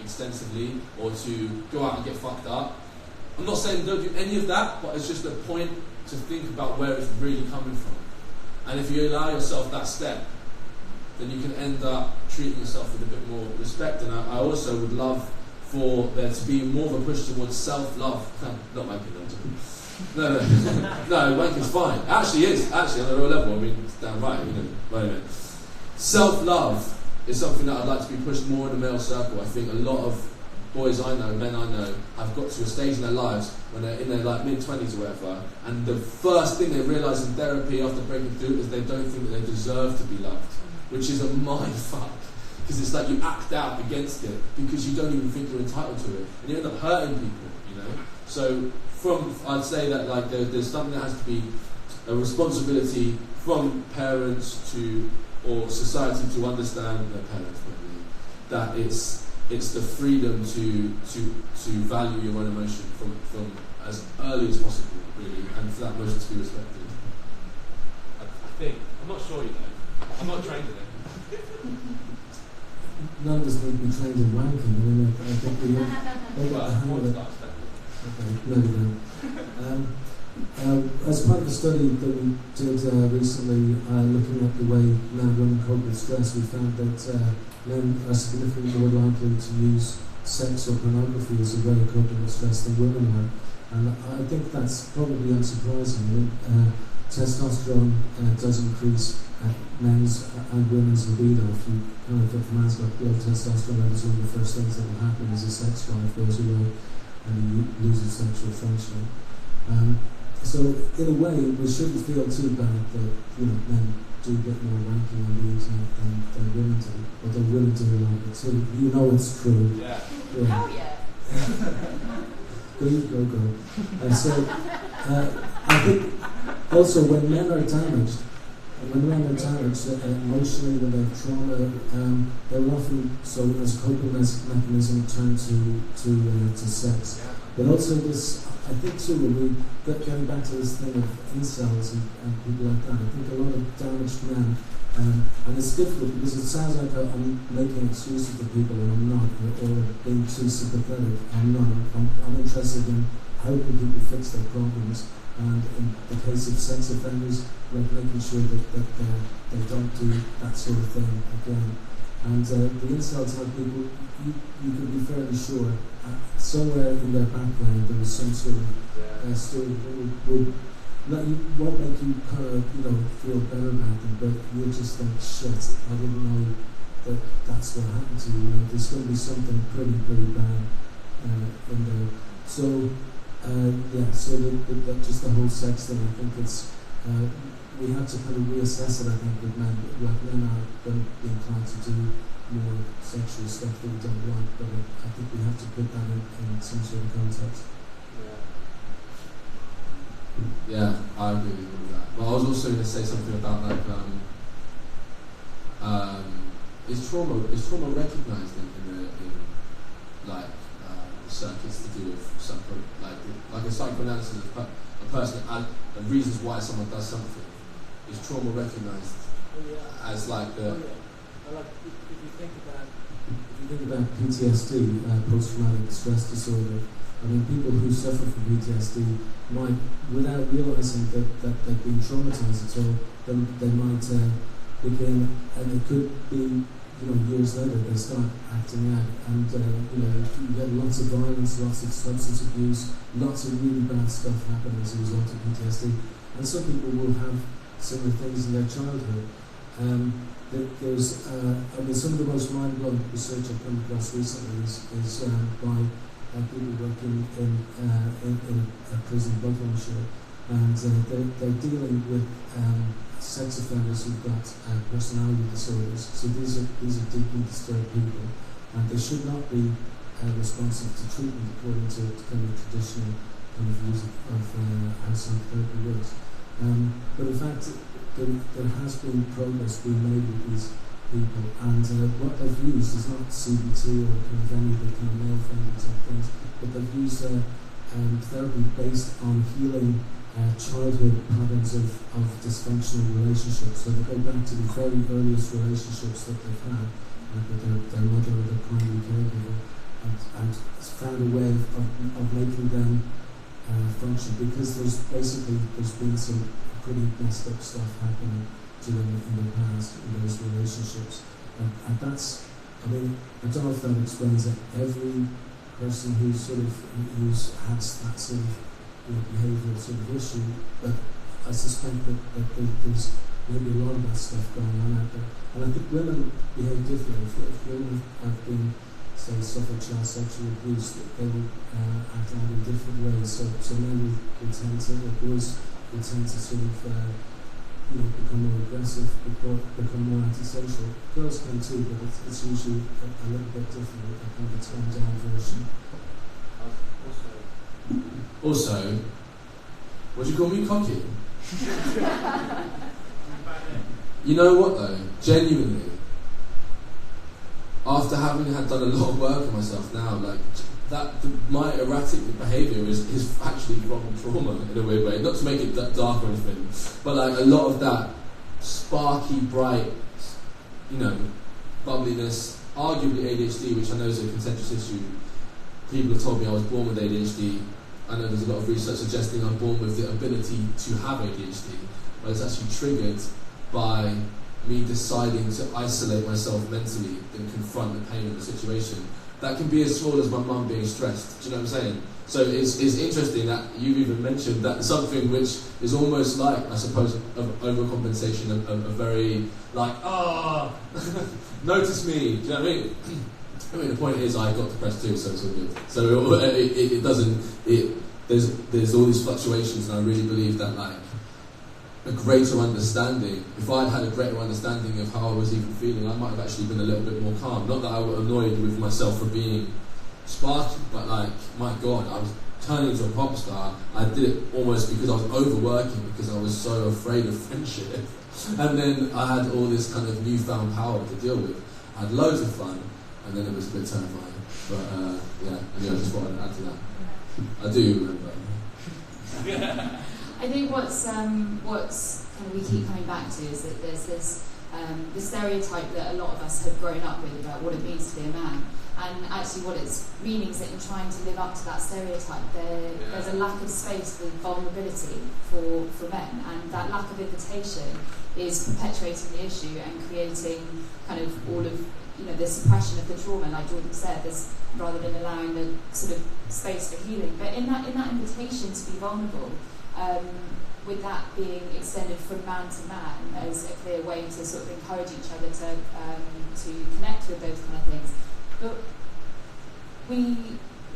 extensively, or to go out and get fucked up. I'm not saying don't do any of that, but it's just a point to think about where it's really coming from. And if you allow yourself that step, then you can end up treating yourself with a bit more respect. And I also would love for there to be more of a push towards self-love. Not wanking, no, wanking's fine. It actually is, on a real level. I mean, it's damn right, you know, wait a minute. Self-love is something that I'd like to be pushed more in the male circle. I think a lot of boys I know, men I know, have got to a stage in their lives when they're in their like mid-20s or whatever, and the first thing they realise in therapy after breaking through is they don't think that they deserve to be loved, which is a mind fuck. because it's like you act out against it because you don't even think you're entitled to it, and you end up hurting people, you know. So I'd say that like there's something that has to be a responsibility from parents or society to understand their parents, maybe, that it's the freedom to value your own emotion from as early as possible, really, and for that emotion to be respected. I think, I'm not sure, you know, I'm not trained in it. None of us need to be trained in wanking. I mean, I think we all get the hang of it. Okay, no, we don't. As part of a study that we did recently, looking at the way men and women cope with stress, we found that men are significantly more likely to use sex or pornography as a way of coping with stress than women are. And I think that's probably unsurprising. Testosterone does increase men's and women's libido. If you kind of, if a man's got low testosterone levels, one of the first things that will happen is his sex drive goes away and he loses sexual function. So in a way, we shouldn't feel too bad that men do get more wanking on the internet than women do, although women do a lot of it too. You know it's true. Yeah. Hell yeah. Go. And so I think also when men are damaged emotionally, when they have trauma, they're often, so as a coping mechanism, turn to sex. But also this, I think too, when we getting back to this thing of incels and people like that, I think a lot of damaged men, and it's difficult because it sounds like I'm making excuses for people and I'm not, or being too sympathetic. I'm not. I'm interested in helping people fix their problems, and in the case of sex offenders, like making sure that they don't do that sort of thing again. And the incel type people, you can be fairly sure somewhere in their background there was some sort of story that won't make you kind of feel better about them, but you'll just think, shit, I didn't know that's what happened to you. There's going to be something pretty bad in there. So so that just the whole sex thing, I think it's we have to kind of reassess it. I think with men, like men are going to be inclined to do more sexual stuff that we don't like, but I think we have to put that in some sort of context. Yeah, I agree with all that. But I was also going to say something about like is trauma recognised in circuits to do with like a psychoanalysis of a person and reasons why someone does something. Is trauma recognised as like the? Like if you think about PTSD, post-traumatic stress disorder, I mean, people who suffer from PTSD might, without realising that they've been traumatised at all, they might begin, and it could be, years later they start acting out, and you get lots of violence, lots of substance abuse, lots of really bad stuff happening as a result of PTSD, and some people will have similar things in their childhood. There's, some of the most mind-blowing research I've come across recently is by people working in a prison, Buckinghamshire, and they're dealing with sex offenders who've got personality disorders. So these are deeply disturbed people, and they should not be responsive to treatment according to kind of traditional kind of views of how psychotherapy works. But in fact, there has been progress being made with these people, and what they've used is not CBT or kind of any of the kind of male-friendly type things, but they've used therapy based on healing childhood patterns of dysfunctional relationships. So they go back to the very earliest relationships that they've had, like with their mother or their primary caregiver, and found a way of making them function, because there's been some pretty messed up stuff happening to them in the past in those relationships, and that's, I mean, I don't know if that explains that every person who's has that sort of behavioural sort of issue, but I suspect that there's maybe a lot of that stuff going on out there, and I think women behave differently. If women have been, say, suffered child sexual abuse, they will act out in different ways. So men will tend to, or boys will tend to sort of become more aggressive, become more antisocial. Girls can too, but it's usually a little bit different, a kind of a toned down version. Also, what do you call me, cocky? You know what though? Genuinely, after having done a lot of work on myself now, like my erratic behaviour is actually from trauma in a weird way. Not to make it dark or anything, but like a lot of that sparky, bright, bubbliness, arguably ADHD, which I know is a contentious issue. People have told me I was born with ADHD. I know there's a lot of research suggesting I'm born with the ability to have ADHD, but it's actually triggered by me deciding to isolate myself mentally and confront the pain of the situation. That can be as small as my mum being stressed. Do you know what I'm saying? So it's interesting that you've even mentioned that something which is almost like, I suppose, of overcompensation, a very like, notice me. Do you know what I mean? I mean, the point is, I got depressed too, so it's all good. So it doesn't. There's all these fluctuations, and I really believe that like a greater understanding. If I'd had a greater understanding of how I was even feeling, I might have actually been a little bit more calm. Not that I was annoyed with myself for being sparky, but like, my God, I was turning into a pop star. I did it almost because I was overworking, because I was so afraid of friendship. And then I had all this kind of newfound power to deal with. I had loads of fun, and then it was a bit terrifying. But I just thought I'd add to that. I do remember. I think what's kind of we keep coming back to is that there's this the stereotype that a lot of us have grown up with about what it means to be a man, and actually what its meanings that in trying to live up to that stereotype, there's a lack of space for vulnerability for men, and that lack of invitation is perpetuating the issue and creating kind of all of the suppression of the trauma, like Jordan said, rather than allowing the sort of space for healing. But in that invitation to be vulnerable, with that being extended from man to man as a clear way to sort of encourage each other to connect with those kind of things. But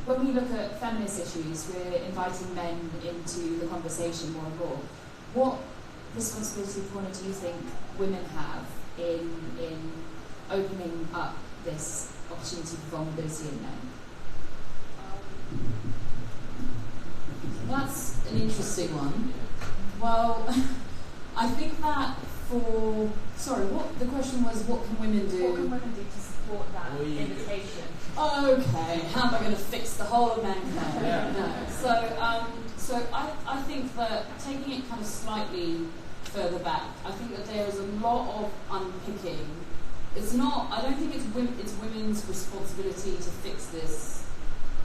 when we look at feminist issues, we're inviting men into the conversation more and more. What responsibility, Poorna, do you think women have in opening up this opportunity for vulnerability in men? That's an interesting one. Well, I think that the question was, what can women do? What can women do to support that invitation? Okay, how am I going to fix the whole of mankind? Yeah. No. So I think that taking it kind of slightly further back, I think that there is a lot of unpicking. I don't think it's women's responsibility to fix this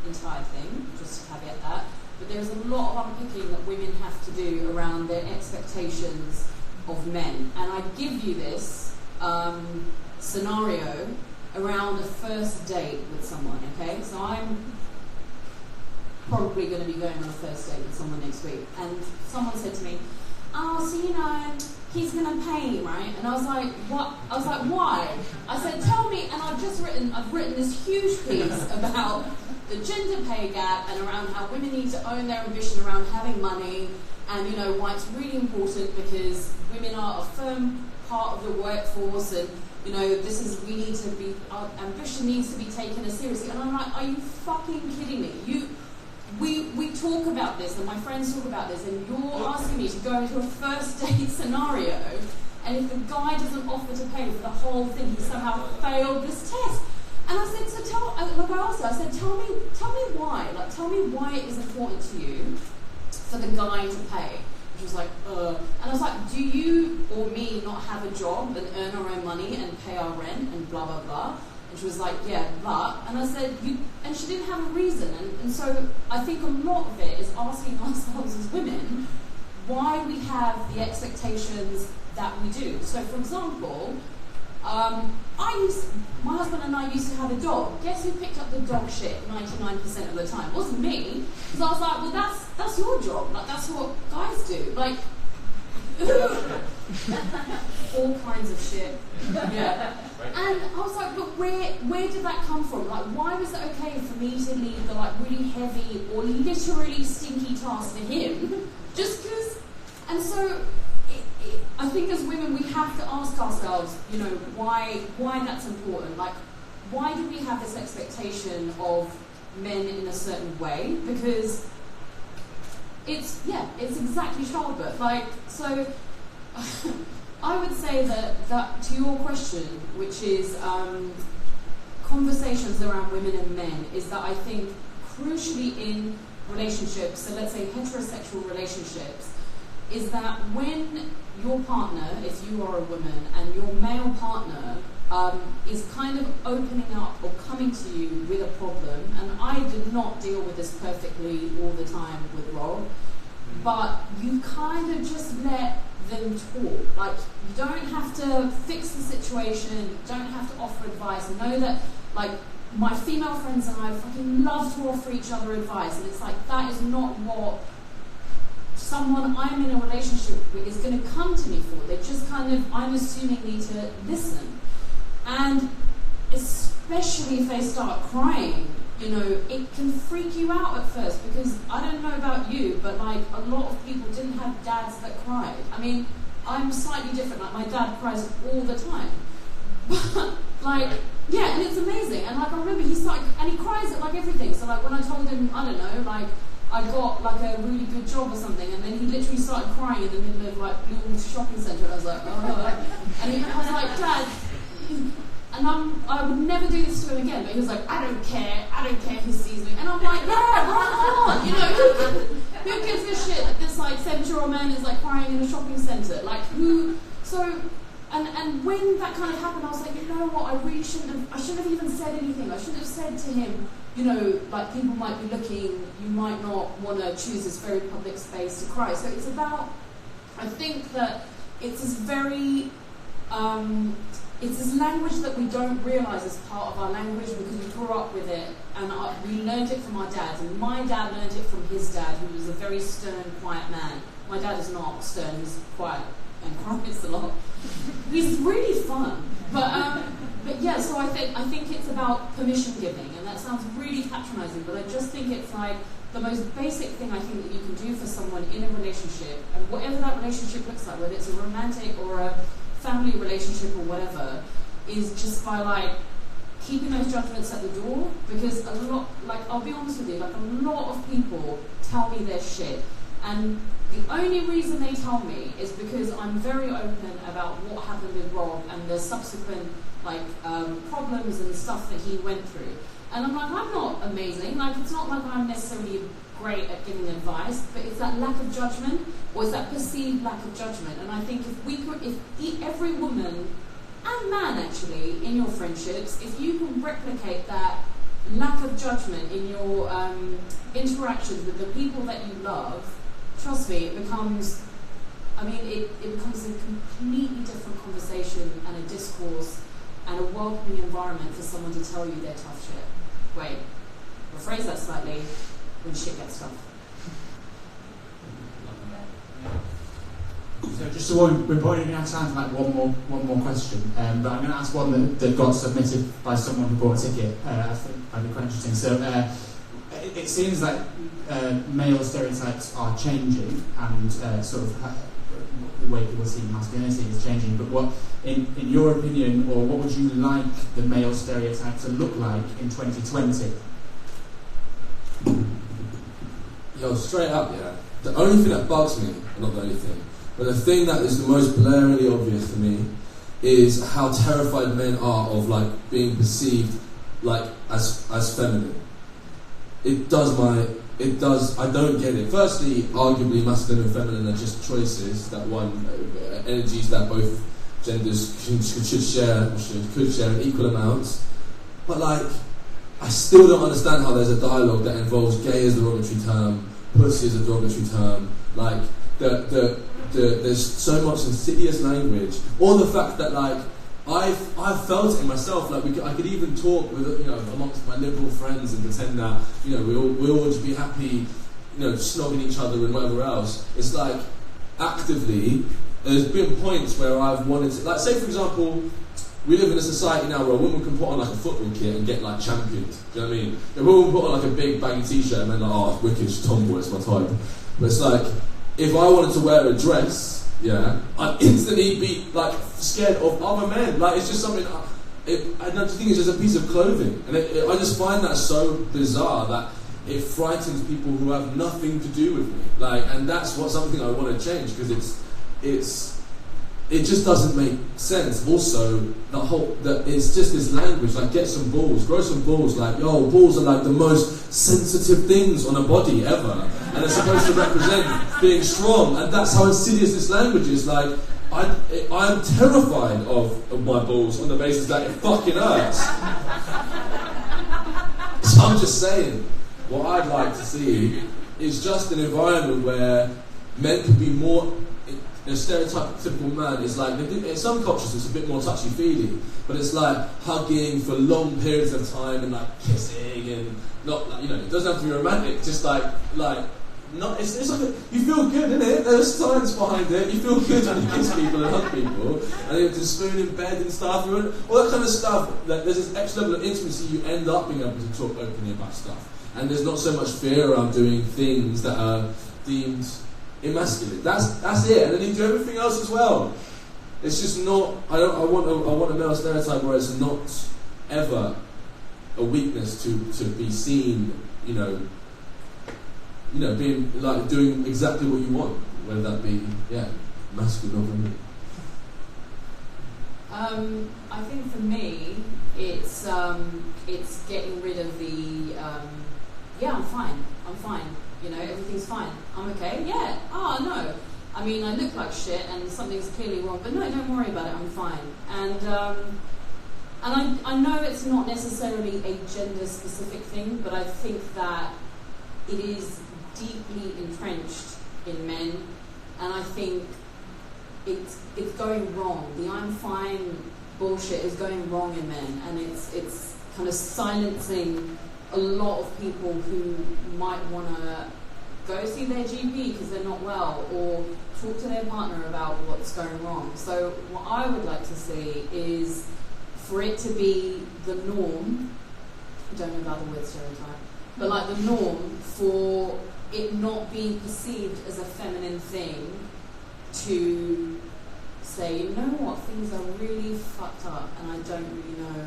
entire thing, just to caveat that. But there's a lot of unpicking that women have to do around their expectations of men. And I give you this scenario around a first date with someone, okay? So I'm probably going to be going on a first date with someone next week. And someone said to me, he's going to pay me, right? And I was like, what? I was like, why? I said, tell me. And I've written this huge piece about the gender pay gap and around how women need to own their ambition around having money, and why it's really important because women are a firm part of the workforce, and our ambition needs to be taken as seriously. And I'm like, are you fucking kidding me? We talk about this, and my friends talk about this, and you're asking me to go into a first date scenario, and if the guy doesn't offer to pay for the whole thing, he somehow failed this test. And I said, I said, tell me why. Like, tell me why it is important to you for the guy to pay. She was like, And I was like, do you or me not have a job and earn our own money and pay our rent and blah, blah, blah? And she was like, yeah, but. And I said, and she didn't have a reason. And so I think a lot of it is asking ourselves as women why we have the expectations that we do. So, for example, my husband and I used to have a dog. Guess who picked up the dog shit 99% of the time? It wasn't me. So I was like, well, that's your job. Like, that's what guys do. Like, all kinds of shit. Yeah. And I was like, but where did that come from? Like, why was it okay for me to leave the really heavy or literally stinky task to him? Just because. And so I think ourselves, you know, why that's important. Like, why do we have this expectation of men in a certain way? Because it's exactly childbirth. Like, so I would say that to your question, which is conversations around women and men, is that I think crucially in relationships, so let's say heterosexual relationships, is that when your partner, if you are a woman, and your male partner is kind of opening up or coming to you with a problem, and I did not deal with this perfectly all the time with Rob, but you kind of just let them talk. Like, you don't have to fix the situation, you don't have to offer advice. Know that, like, my female friends and I fucking love to offer each other advice, and it's like, that is not what someone I'm in a relationship with is going to come to me for. They just kind of, I'm assuming, need to listen. And especially if they start crying, you know, it can freak you out at first, because I don't know about you, but like, a lot of people didn't have dads that cried. I mean, I'm slightly different. Like, my dad cries all the time. But like, yeah, and it's amazing. And like, I remember he cries at like everything. So like, when I told him, I don't know, like, I got like a really good job or something, and then he literally started crying in the middle of like Blue Shopping Centre, and I was like, oh. And I was like, Dad, and I would never do this to him again, but he was like, I don't care who sees me. And I'm like, yeah, come on, you know, who gives a shit that this like 7-year-old man is like crying in a shopping centre? Like, who, so, and when that kind of happened, I was like, you know what, I shouldn't have even said anything. I shouldn't have said to him, you know, like, people might be looking, you might not want to choose this very public space to cry. So it's about, I think that it's this very, it's this language that we don't realise is part of our language because we grew up with it, and we learned it from our dads. And my dad learned it from his dad, who was a very stern, quiet man. My dad is not stern, he's quiet and cries a lot. He's really fun. But yeah, so I think it's about permission giving, and that sounds really patronising, but I just think it's like the most basic thing I think that you can do for someone in a relationship, and whatever that relationship looks like, whether it's a romantic or a family relationship or whatever, is just by like keeping those judgments at the door. Because a lot, like, I'll be honest with you, like, a lot of people tell me their shit, and the only reason they tell me is because I'm very open about what happened with Rob and the subsequent like problems and stuff that he went through. And I'm like, I'm not amazing. Like, it's not like I'm necessarily great at giving advice, but it's that lack of judgment, or it's that perceived lack of judgment. And I think if every woman and man actually in your friendships, if you can replicate that lack of judgment in your interactions with the people that you love, trust me, it becomes, it becomes a completely different conversation and a discourse and a welcoming environment for someone to tell you their tough shit. Wait, rephrase that slightly, when shit gets tough. So just so we're probably going to have time for like one more question, but I'm going to ask one that got submitted by someone who bought a ticket. I think might be quite interesting. So it seems like male stereotypes are changing, and sort of the way people see masculinity is changing. But what, in your opinion, or what would you like the male stereotype to look like in 2020? Yo, straight up, yeah. The only thing that bugs me, not the only thing, but the thing that is the most blaringly obvious to me is how terrified men are of like being perceived like as feminine. I don't get it. Firstly, arguably masculine and feminine are just choices that energies that both genders could share in equal amounts. But like, I still don't understand how there's a dialogue that involves gay as a derogatory term, pussy as a derogatory term. Like, there's so much insidious language, or the fact that like I've felt it in myself. Like I could even talk with amongst my liberal friends and pretend that we all would be happy, snogging each other and whatever else. It's like actively there's been points where I've wanted to, like, say for example, we live in a society now where a woman can put on like a football kit and get like championed. Do you know what I mean? A woman put on like a big baggy t-shirt and then like, oh, it's wicked, she's tomboy, it's my type. But it's like, if I wanted to wear a dress yeah, I'd instantly be like scared of other men. Like it's just something. I don't think it's just a piece of clothing, and I just find that so bizarre that it frightens people who have nothing to do with me. Like, and that's something I want to change, because it just doesn't make sense. Also, it's just this language, like, get some balls, grow some balls. Like, yo, balls are like the most sensitive things on a body ever, and they're supposed to represent being strong. And that's how insidious this language is. Like, I'm terrified of my balls on the basis that it fucking hurts. So I'm just saying, what I'd like to see is just an environment where men can be more. A stereotypical man is like, in some cultures it's a bit more touchy-feely, but it's like hugging for long periods of time and like kissing, and not like, it doesn't have to be romantic, just like not. It's like you feel good, innit? There's science behind it. You feel good when you kiss people and hug people, and you have to spoon in bed and stuff, all that kind of stuff. Like, there's this extra level of intimacy. You end up being able to talk openly about stuff, and there's not so much fear around doing things that are deemed emasculate. That's it, and then you do everything else as well. It's just not. I want a male stereotype where it's not ever a weakness to be seen. Being like doing exactly what you want, whether that be masculine or feminine. I think for me, it's getting rid of the I'm fine. Everything's fine. I'm okay. Yeah. Oh no. I mean, I look like shit, and something's clearly wrong. But no, don't worry about it. I'm fine. And I know it's not necessarily a gender-specific thing, but I think that it is deeply entrenched in men, and I think it's going wrong. The I'm fine bullshit is going wrong in men, and it's kind of silencing a lot of people who might want to go see their GP because they're not well, or talk to their partner about what's going wrong. So what I would like to see is for it to be the norm. I don't know about the word stereotype, but like the norm for it not being perceived as a feminine thing to say, you know what, things are really fucked up and I don't really know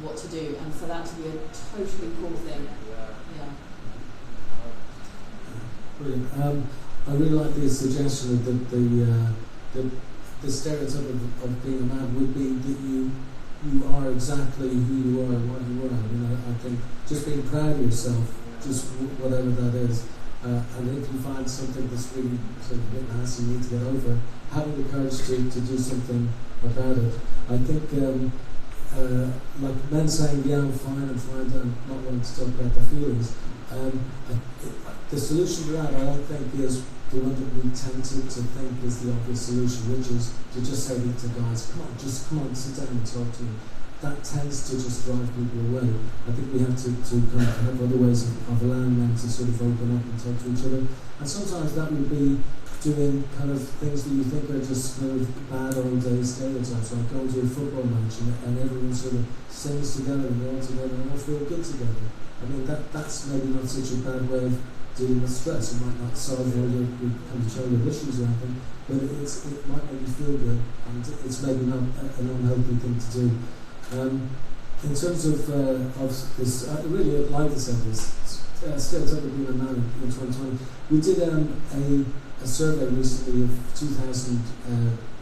what to do, and for that to be a totally cool thing. Yeah. Brilliant. I really like the suggestion that the stereotype of being a man would be that you are exactly who you are and what you are. I think just being proud of yourself, just whatever that is, and if you find something that's really sort of a bit nasty you need to get over, having the courage to do something about it. I think like men saying, yeah, I'm fine, and not wanting to talk about their feelings. The solution to that, I don't think, is the one that we tend to think is the obvious solution, which is to just say to guys, come on, sit down and talk to me. That tends to just drive people away. I think we have to kind of have other ways of allowing them to sort of open up and talk to each other. And sometimes that would be doing kind of things that you think are just kind of bad old day stereotypes, like going to a football match and everyone sort of sings together and they're all together and all feel good together. I mean, that's maybe not such a bad way of dealing with stress. It might not solve all your kind of childhood issues or anything, but it might make you feel good, and it's maybe not an unhealthy thing to do. In terms of this, I really like to say this, stereotype of being a man in 2020. We did a survey recently of 2,000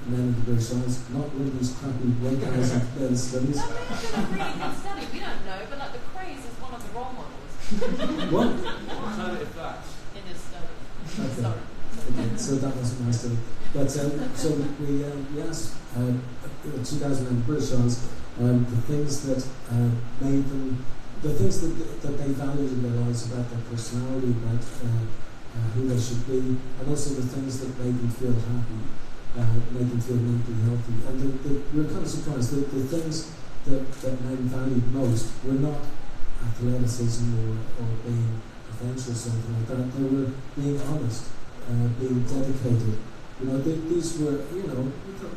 men in the British Isles, not one of these crappy 1,000 men studies. No, we did a really good study. We don't know, but like the craze is one of the role models. What? Alternative facts. In this study. Okay. Sorry. Okay, so that wasn't my study. But so we asked 2,000 men in the British Isles the things that made them, the things that they valued in their lives about their personality, about who they should be, and also the things that made them feel happy, made them feel mentally healthy. And we were kind of surprised that the things that men valued most were not athleticism or being adventurous or something like that. They were being honest, being dedicated. These were, we thought,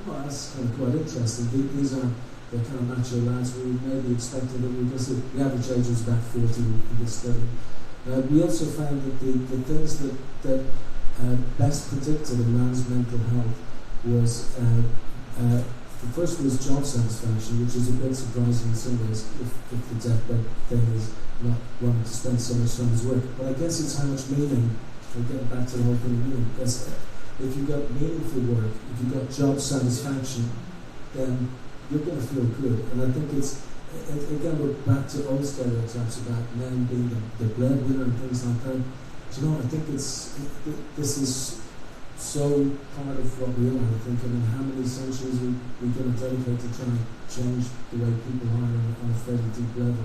well, that's kind of quite interesting. These are the kind of macho lads we maybe expected that we just the average age was about 40 in this study. We also found that the things that best predicted a man's mental health was the first was job satisfaction, which is a bit surprising in some ways if the deathbed thing is not wanting to spend so much time at work. But I guess it's how much meaning. I'll get back to the whole thing of meaning. Because if you've got meaningful work, if you've got job satisfaction, then you're going to feel good. And I think again, we're back to old stereotypes about men being the breadwinner and things like that. Do you know, I think this is so part of what we are. I think, how many centuries we're going to dedicate to try and change the way people are on a fairly deep level.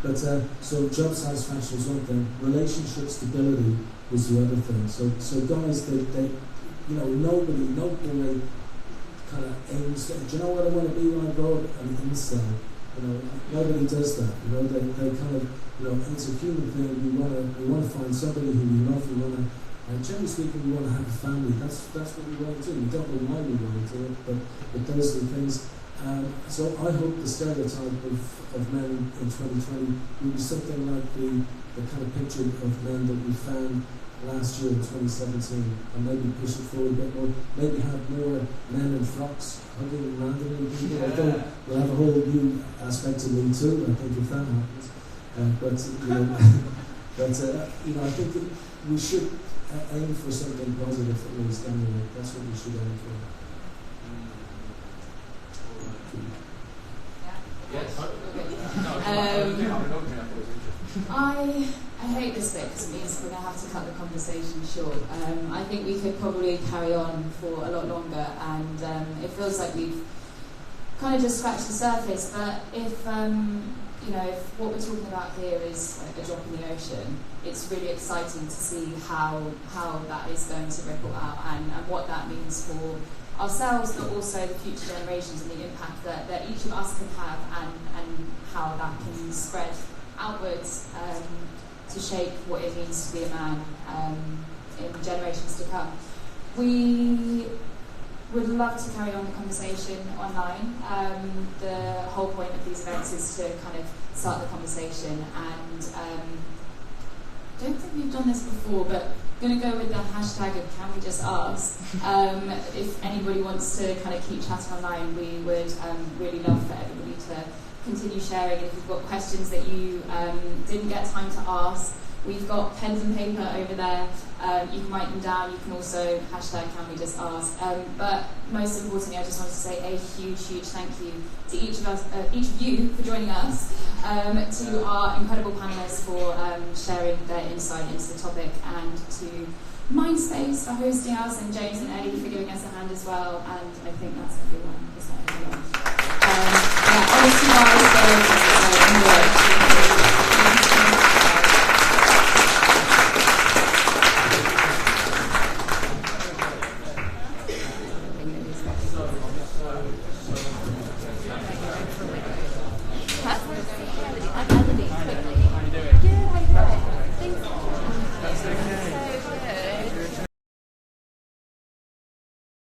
But so job satisfaction was one thing. Relationship stability was the other thing. So guys, they no boy kind of aims. Do you know what I want to be when I grow up? An incel. Nobody does that. They kind of, it's a human thing. We want to find somebody who we love. We want to. Generally speaking, we want to have a family. That's what we want to do. We don't know why we want to do it, but those are the things. So I hope the stereotype of men in 2020 will be something like the kind of picture of men that we found last year in 2017, and maybe push it forward a bit more. Maybe have more men in frocks hugging randomly people. I think we'll have a whole new aspect of Me Too. I think if that happens, I think that we should aim for something positive at least. Anyway, that's what we should aim for. I hate this bit because it means we're going to have to cut the conversation short. I think we could probably carry on for a lot longer, and it feels like we've kind of just scratched the surface. But if what we're talking about here is like a drop in the ocean, it's really exciting to see how that is going to ripple out and what that means for ourselves, but also the future generations and the impact that each of us can have, and how that can spread outwards to shape what it means to be a man in generations to come. We would love to carry on the conversation online. The whole point of these events is to kind of start the conversation, and I don't think we've done this before, but I'm going to go with the hashtag of Can We Just Ask. If anybody wants to kind of keep chatting online, we would really love for everybody to continue sharing. If you've got questions that you didn't get time to ask, we've got pens and paper over there. You can write them down. You can also hashtag Can We Just Ask. But most importantly, I just wanted to say a huge thank you to each of you for joining us, to our incredible panelists for sharing their insight into the topic, and to Mindspace for hosting us, and James and Eddie for giving us a hand as well. And I think that's everyone. Is that everyone? Honestly, guys,